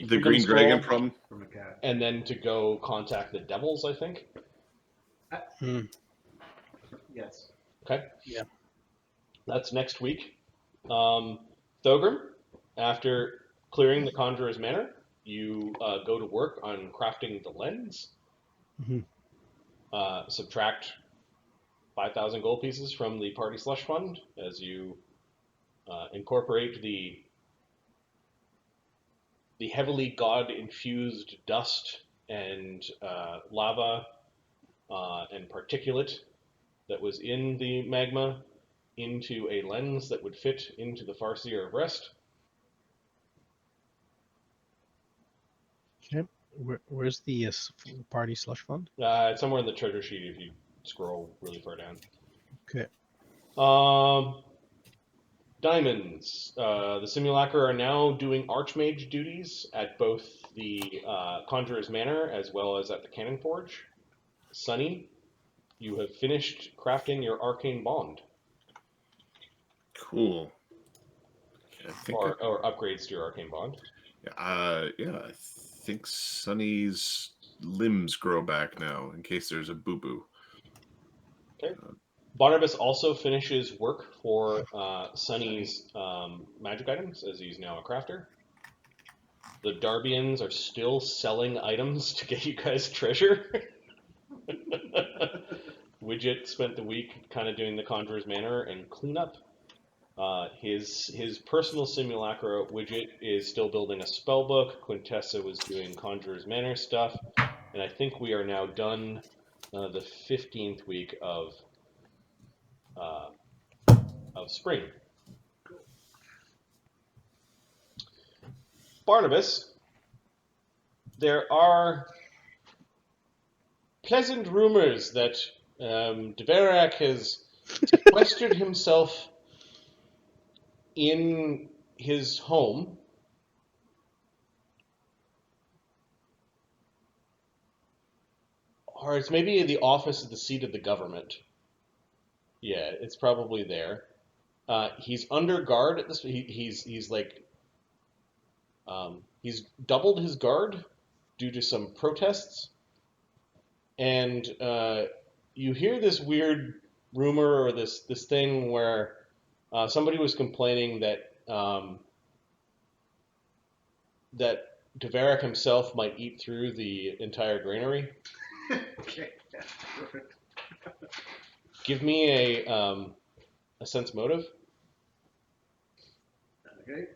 The green dragon from From a cat. and then to go contact the devils, I think. Yes. Okay. Yeah. That's next week. Thogrim, after clearing the Conjuror's Manor, you go to work on crafting the lens. Mhm. Subtract 5,000 gold pieces from the party slush fund as you incorporate the heavily god-infused dust and lava and particulate that was in the magma into a lens that would fit into the Farseer breast. Okay. Where's the party slush fund? It's somewhere in the treasure sheet if you scroll really far down. Okay. Diamonds. The Simulacra are now doing Archmage duties at both the Conjuror's Manor as well as at the Cannon Forge. Sunny, you have finished crafting your Arcane Bond. cool. I think Or upgrades to your Arcane Bond. I think Sunny's limbs grow back now in case there's a boo-boo. Okay. Barnabus also finishes work for Sunny's magic items, as he's now a crafter. The Darbians are still selling items to get you guys treasure. Widget spent the week kind of doing the Conjuror's Manor and cleanup. His personal simulacra, Widget, is still building a spell book. Quintessa was doing Conjuror's Manor stuff. And I think we are now done the 15th week of spring. Barnabas, there are pleasant rumors that Dverak has sequestered himself in his home. Or it's maybe the office of the seat of the government. Yeah, it's probably there. He's under guard at this. He's like he's doubled his guard due to some protests. and you hear this weird rumor or this thing where somebody was complaining that that Dverak himself might eat through the entire granary. Okay, yeah, perfect. Give me a sense motive. Okay.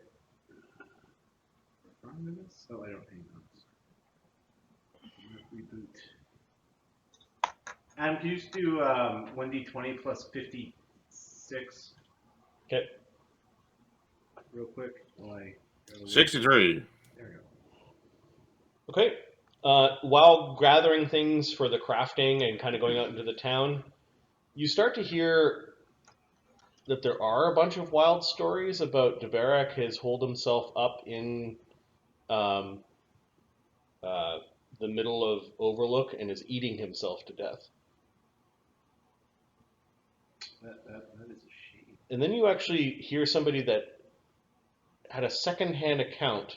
Barnabus? Oh, I don't hang on. Reboot. Adam, can you just do 1d20 plus 56 Okay. real quick? While I go to 63. There we go. Okay. While gathering things for the crafting and kind of going out into the town, you start to hear that there are a bunch of wild stories about Dverak has holed himself up in um, the middle of Overlook and is eating himself to death. That is a shame. And then you actually hear somebody that had a secondhand account.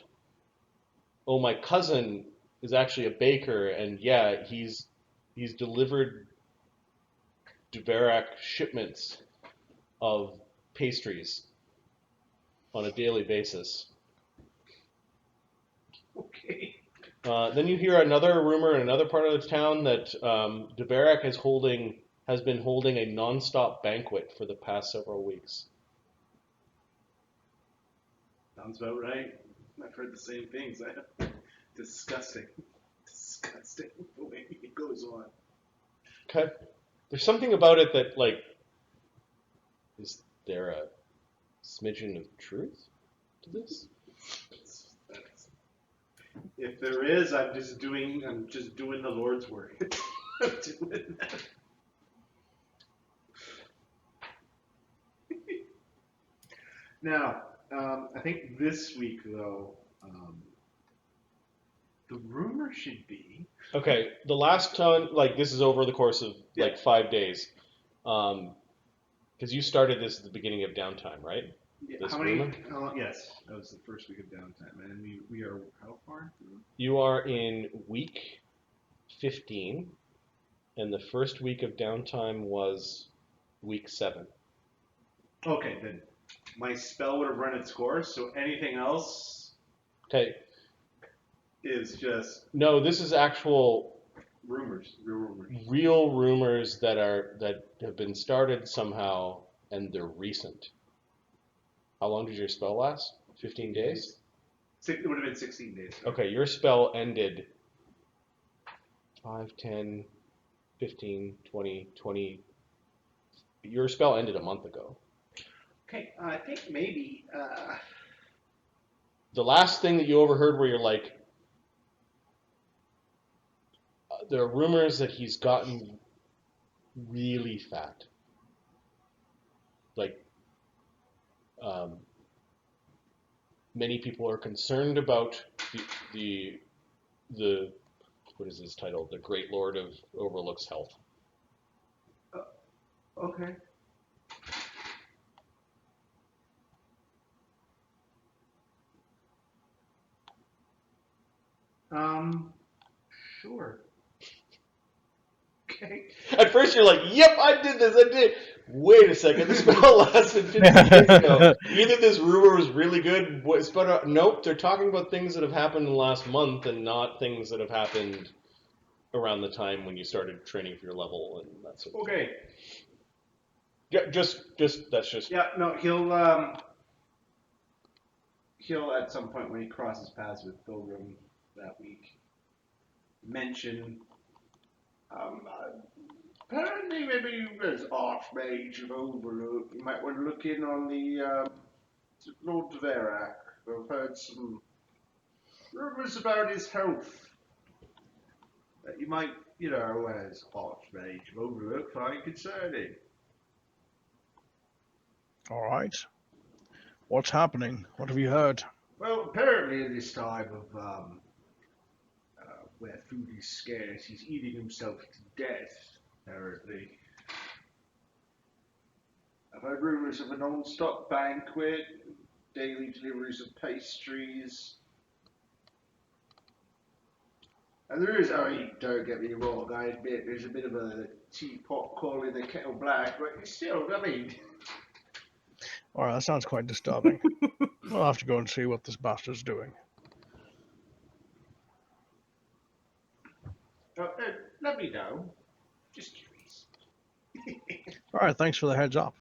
Oh, my cousin is actually a baker, and yeah, he's delivered Dverak shipments of pastries on a daily basis. Okay. Then you hear another rumor in another part of the town that Dverak has been holding a non-stop banquet for the past several weeks. Sounds about right. I've heard the same things. Disgusting. Disgusting the way it goes on. Okay. There's something about it that, like, is there a smidgen of truth to this? If there is, I'm just doing the Lord's work. I'm doing that. Now, I think this week though, the rumor should be. Okay, the last time, like, this is over the course of like 5 days, because you started this at the beginning of downtime, right? Yeah, This how many? rumor? Yes, that was the first week of downtime, and we are how far through? You are in week 15, and the first week of downtime was week 7. Okay, then my spell would have run its course. So anything else Okay, is just no, this is actual rumors, real rumors. real rumors that have been started somehow, and they're recent. How long did your spell last? 15 days? It would have been 16 days. Okay, your spell ended 5, 10, 15, 20, 20. Your spell ended a month ago. Okay, I think maybe. The last thing that you overheard where you're like, there are rumors that he's gotten really fat. Like, many people are concerned about the what is his title? The Great Lord of Overlook's health. Okay. Sure. Okay. At first you're like, yep, I did this, I did. Wait a second, this spell lasted 15 days ago. Either this rumor was really good, nope, they're talking about things that have happened in the last month and not things that have happened around the time when you started training for your level and that sort of thing. Okay. Yeah, just that's just. Yeah, no, he'll at some point when he crosses paths with Thogrim that week mention apparently maybe there's Archmage of Overlook. You might want to look in on the Lord Dverak. I've heard some rumors about his health. That you might, as Archmage of Overlook, find concerning. All right. What's happening? What have you heard? Well, apparently at this time of where food is scarce, he's eating himself to death, apparently. I've heard rumours of a non-stop banquet, daily deliveries of pastries. And there is, don't get me wrong, I admit there's a bit of a teapot calling the kettle black, but it's still, I mean... All right, that sounds quite disturbing. We'll have to go and see what this bastard's doing. Let me know. Just curious. All right, thanks for the heads up.